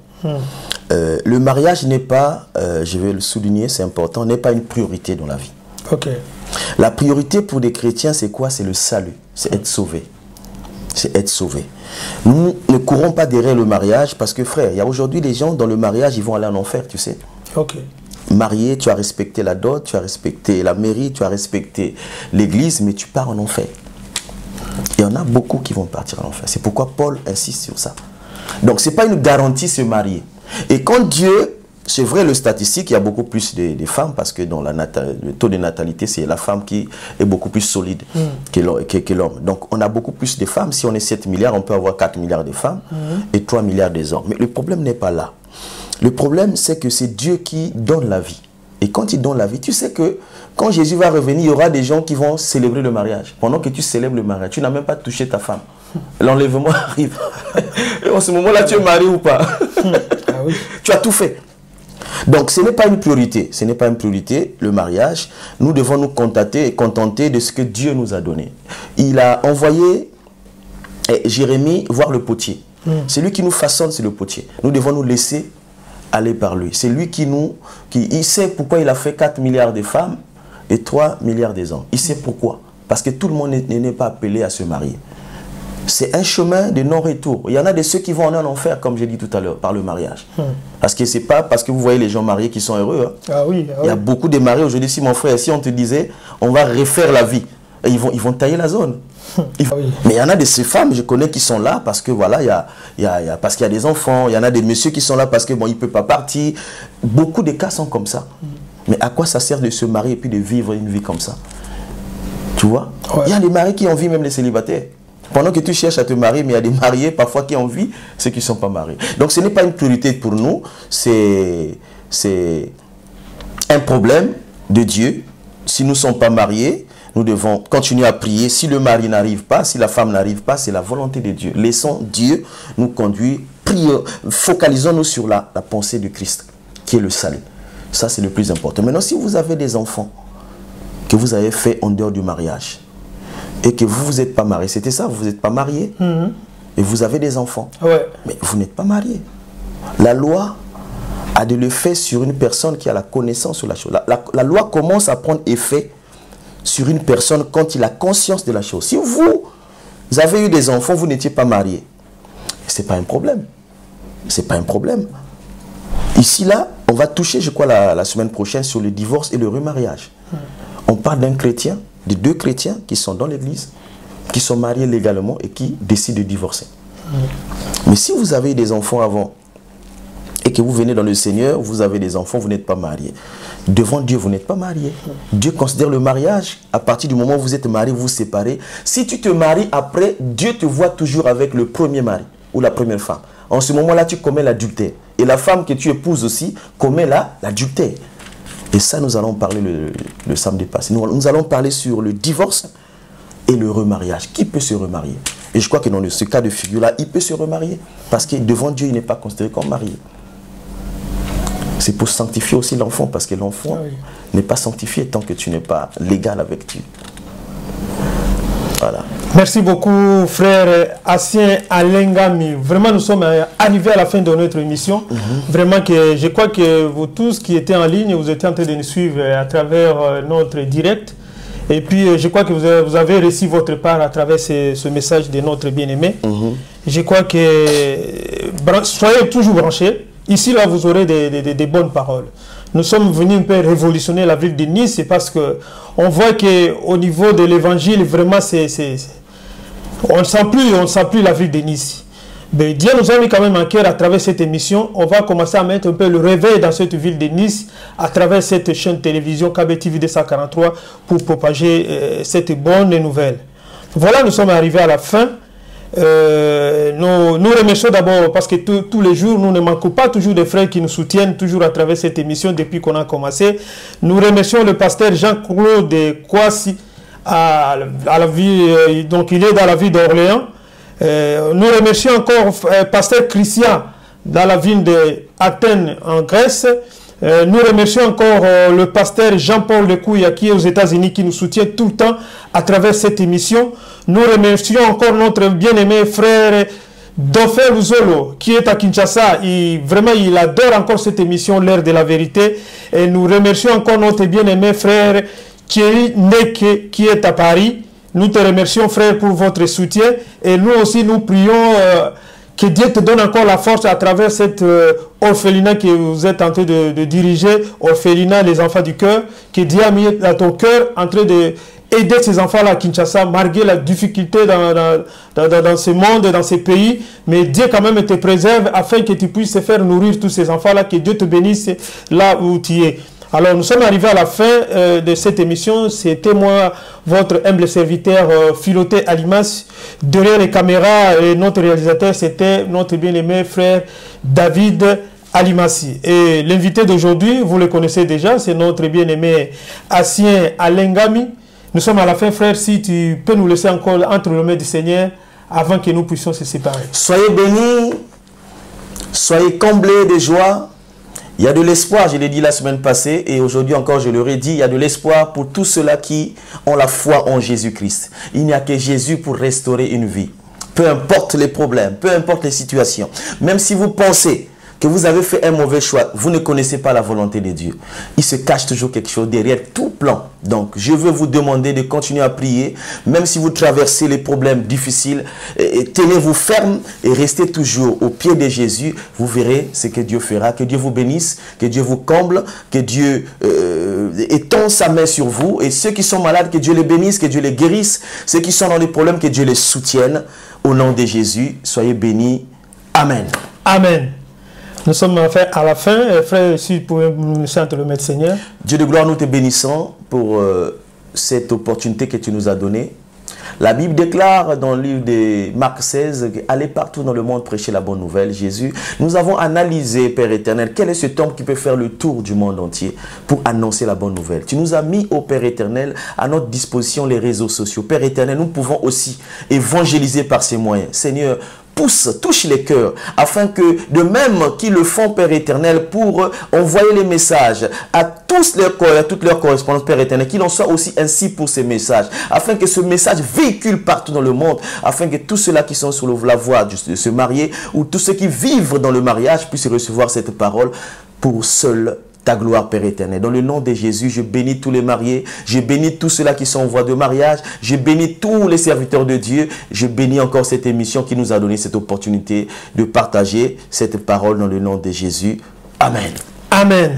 S6: Le mariage n'est pas, je vais le souligner, c'est important, n'est pas une priorité dans la vie. La priorité pour des chrétiens, c'est quoi? C'est le salut, c'est être sauvé. C'est être sauvé. Nous ne courons pas derrière le mariage parce que, frère, il y a aujourd'hui des gens dans le mariage, ils vont aller en enfer, tu sais. Marié, tu as respecté la dot, tu as respecté la mairie, tu as respecté l'église, mais tu pars en enfer. Il y en a beaucoup qui vont partir en enfer. C'est pourquoi Paul insiste sur ça. Donc, ce n'est pas une garantie se marier. Et quand Dieu... C'est vrai, le statistique, il y a beaucoup plus de femmes parce que dans le taux de natalité, c'est la femme qui est beaucoup plus solide que l'homme. Donc, on a beaucoup plus de femmes. Si on est 7 milliards, on peut avoir 4 milliards de femmes et 3 milliards des hommes. Mais le problème n'est pas là. Le problème, c'est que c'est Dieu qui donne la vie. Et quand il donne la vie, tu sais que quand Jésus va revenir, il y aura des gens qui vont célébrer le mariage. Pendant que tu célèbres le mariage, tu n'as même pas touché ta femme. L'enlèvement arrive. Et en ce moment-là, tu es marié ou pas? Tu as tout fait. Donc, ce n'est pas une priorité. Ce n'est pas une priorité, le mariage. Nous devons nous contenter de ce que Dieu nous a donné. Il a envoyé Jérémie voir le potier. C'est lui qui nous façonne, c'est le potier. Nous devons nous laisser aller par lui. C'est lui il sait pourquoi il a fait 4 milliards de femmes et 3 milliards des hommes. Il sait pourquoi. Parce que tout le monde n'est pas appelé à se marier. C'est un chemin de non-retour. Il y en a de ceux qui vont en enfer, comme j'ai dit tout à l'heure, par le mariage. Parce que c'est pas parce que vous voyez les gens mariés qui sont heureux. Hein. Il y a beaucoup de mariés aujourd'hui. Si mon frère, si on te disait, on va refaire la vie. ils vont tailler la zone.
S5: Oui.
S6: Mais il y en a de ces femmes, je connais, qui sont là parce que voilà, parce qu'il y a des enfants. Il y en a des messieurs qui sont là parce que bon, ils ne peuvent pas partir. Beaucoup de cas sont comme ça. Mais à quoi ça sert de se marier et puis de vivre une vie comme ça? Tu vois?
S5: Ouais.
S6: Il y a des maris qui envient même les célibataires. Pendant que tu cherches à te marier, mais il y a des mariés parfois qui envient ceux qui ne sont pas mariés. Donc ce n'est pas une priorité pour nous. C'est un problème de Dieu. Si nous ne sommes pas mariés, nous devons continuer à prier. Si le mari n'arrive pas, si la femme n'arrive pas, c'est la volonté de Dieu. Laissons Dieu nous conduire. Focalisons-nous sur la pensée de Christ, qui est le salut. Ça, c'est le plus important. Maintenant, si vous avez des enfants que vous avez fait en dehors du mariage et que vous n'êtes pas marié, c'était ça, vous n'êtes pas marié et vous avez des enfants, mais vous n'êtes pas marié. La loi a de l'effet sur une personne qui a la connaissance sur la chose. La loi commence à prendre effet sur une personne quand il a conscience de la chose. Si vous avez eu des enfants, vous n'étiez pas marié, ce n'est pas un problème. Ce n'est pas un problème. Ici, là, on va toucher, je crois, la semaine prochaine sur le divorce et le remariage. On parle d'un chrétien, de deux chrétiens qui sont dans l'église, qui sont mariés légalement et qui décident de divorcer. Mais si vous avez des enfants avant et que vous venez dans le Seigneur, vous avez des enfants, vous n'êtes pas marié. Devant Dieu, vous n'êtes pas marié. Dieu considère le mariage, à partir du moment où vous êtes marié, vous vous séparez. Si tu te maries après, Dieu te voit toujours avec le premier mari ou la première femme. En ce moment-là, tu commets l'adultère. Et la femme que tu épouses aussi commet l'adultère. Et ça, nous allons parler le samedi passé. Nous allons parler sur le divorce et le remariage. Qui peut se remarier? Et je crois que dans ce cas de figure-là, il peut se remarier. Parce que devant Dieu, il n'est pas considéré comme marié. C'est pour sanctifier aussi l'enfant. Parce que l'enfant n'est pas sanctifié tant que tu n'es pas légal avec Dieu. Voilà.
S5: Merci beaucoup, frère Hassien Alengami. Vraiment, nous sommes arrivés à la fin de notre émission. Vraiment, que je crois que vous tous qui étiez en ligne, vous étiez en train de nous suivre à travers notre direct. Et puis, je crois que vous avez reçu votre part à travers ce message de notre bien-aimé. Je crois que soyez toujours branchés. Ici, là, vous aurez des bonnes paroles. Nous sommes venus un peu révolutionner la ville de Nice, parce qu'on voit qu'au niveau de l'évangile, vraiment, on ne sent plus la ville de Nice. Mais Dieu nous a mis quand même en cœur à travers cette émission. On va commencer à mettre un peu le réveil dans cette ville de Nice à travers cette chaîne de télévision KBTV 243 pour propager cette bonne nouvelle. Voilà, nous sommes arrivés à la fin. Nous remercions d'abord parce que tous les jours nous ne manquons pas toujours de frères qui nous soutiennent toujours à travers cette émission depuis qu'on a commencé. Nous remercions le pasteur Jean-Claude Kouassi à la ville, donc il est dans la ville d'Orléans. Nous remercions encore pasteur Christian dans la ville d'Athènes en Grèce. Nous remercions encore le pasteur Jean-Paul Lekouya qui est aux États-Unis, qui nous soutient tout le temps à travers cette émission. Nous remercions encore notre bien-aimé frère Dauphin Luzolo qui est à Kinshasa. Vraiment, il adore encore cette émission, l'heure de la vérité. Et nous remercions encore notre bien-aimé frère Thierry Neke qui est à Paris. Nous te remercions, frère, pour votre soutien. Et nous aussi, nous prions que Dieu te donne encore la force à travers cette orphelinat que vous êtes en train de diriger, orphelinat les enfants du cœur, que Dieu a mis dans ton cœur en train d'aider ces enfants-là à Kinshasa, malgré la difficulté dans ce monde, dans ces pays. Mais Dieu quand même te préserve afin que tu puisses faire nourrir tous ces enfants-là, que Dieu te bénisse là où tu es. Alors, nous sommes arrivés à la fin de cette émission. C'était moi, votre humble serviteur Philoté Alimas. Derrière les caméras, et notre réalisateur, c'était notre bien-aimé frère David Alimassi. Et l'invité d'aujourd'hui, vous le connaissez déjà, c'est notre bien-aimé Hassien Alengami. Nous sommes à la fin, frère. Si tu peux nous laisser encore entre les mains du Seigneur avant que nous puissions se séparer.
S6: Soyez bénis, soyez comblés de joie. Il y a de l'espoir, je l'ai dit la semaine passée, et aujourd'hui encore je l'aurais dit, il y a de l'espoir pour tous ceux-là qui ont la foi en Jésus-Christ. Il n'y a que Jésus pour restaurer une vie. Peu importe les problèmes, peu importe les situations. Même si vous pensez que vous avez fait un mauvais choix, vous ne connaissez pas la volonté de Dieu. Il se cache toujours quelque chose derrière tout plan. Donc, je veux vous demander de continuer à prier, même si vous traversez les problèmes difficiles, tenez-vous ferme et restez toujours au pied de Jésus. Vous verrez ce que Dieu fera. Que Dieu vous bénisse, que Dieu vous comble, que Dieu étend sa main sur vous. Et ceux qui sont malades, que Dieu les bénisse, que Dieu les guérisse. Ceux qui sont dans des problèmes, que Dieu les soutienne. Au nom de Jésus, soyez bénis. Amen.
S5: Amen. Nous sommes à la fin. Frère, si vous pouvez nous chanter le Maître Seigneur.
S6: Dieu de gloire, nous te bénissons pour cette opportunité que tu nous as donnée. La Bible déclare dans le livre de Marc 16 allez partout dans le monde prêcher la bonne nouvelle. Jésus, nous avons analysé, Père éternel, quel est cet homme qui peut faire le tour du monde entier pour annoncer la bonne nouvelle. Tu nous as mis, au Père éternel, à notre disposition les réseaux sociaux. Père éternel, nous pouvons aussi évangéliser par ces moyens. Seigneur, touche les cœurs, afin que, de même qu'ils le font, Père éternel, pour envoyer les messages à toutes leurs correspondances, Père éternel, qu'il en soit aussi ainsi pour ces messages, afin que ce message véhicule partout dans le monde, afin que tous ceux-là qui sont sur la voie de se marier, ou tous ceux qui vivent dans le mariage, puissent recevoir cette parole pour seul ta gloire, Père éternel. Dans le nom de Jésus, je bénis tous les mariés, je bénis tous ceux-là qui sont en voie de mariage, je bénis tous les serviteurs de Dieu, je bénis encore cette émission qui nous a donné cette opportunité de partager cette parole dans le nom de Jésus. Amen.
S5: Amen.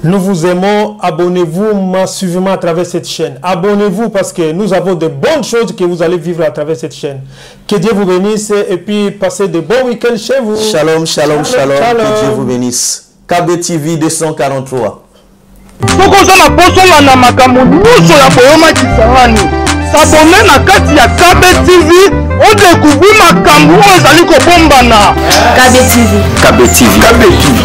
S5: Nous vous aimons, abonnez-vous massivement à travers cette chaîne. Abonnez-vous parce que nous avons de bonnes choses que vous allez vivre à travers cette chaîne. Que Dieu vous bénisse et puis passez de bons week-ends chez vous.
S6: Shalom, shalom, shalom. Que Dieu vous bénisse. KBTV 243.
S1: Tokozana posonga na makambo nyonso ya boyoma kisangani. S'abonner na kati ya KBTV, on découvre makambo oyo ezali kobombana.
S2: KBTV.
S4: KBTV. KBTV.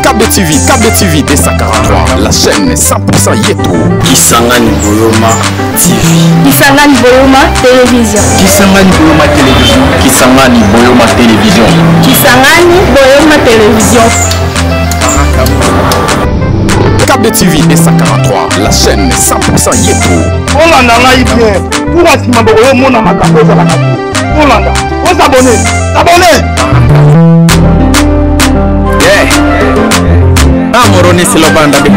S2: KBTV.
S3: KBTV 243, la chaîne 100% Yeto.
S4: Kisangani Boyoma TV.
S2: Kisangani Boyoma Télévision.
S4: Kisangani Boyoma Télévision. Kisangani Boyoma Télévision.
S2: Kisangani Boyoma Télévision.
S3: KBTV 243, la chaîne 100% Yeto.
S1: Olanda ngai bien. Pour asima boyo mona makambo za la kati. Olanda, on s'abonner. S'abonner.
S4: Yeah. Amoroni silobanda de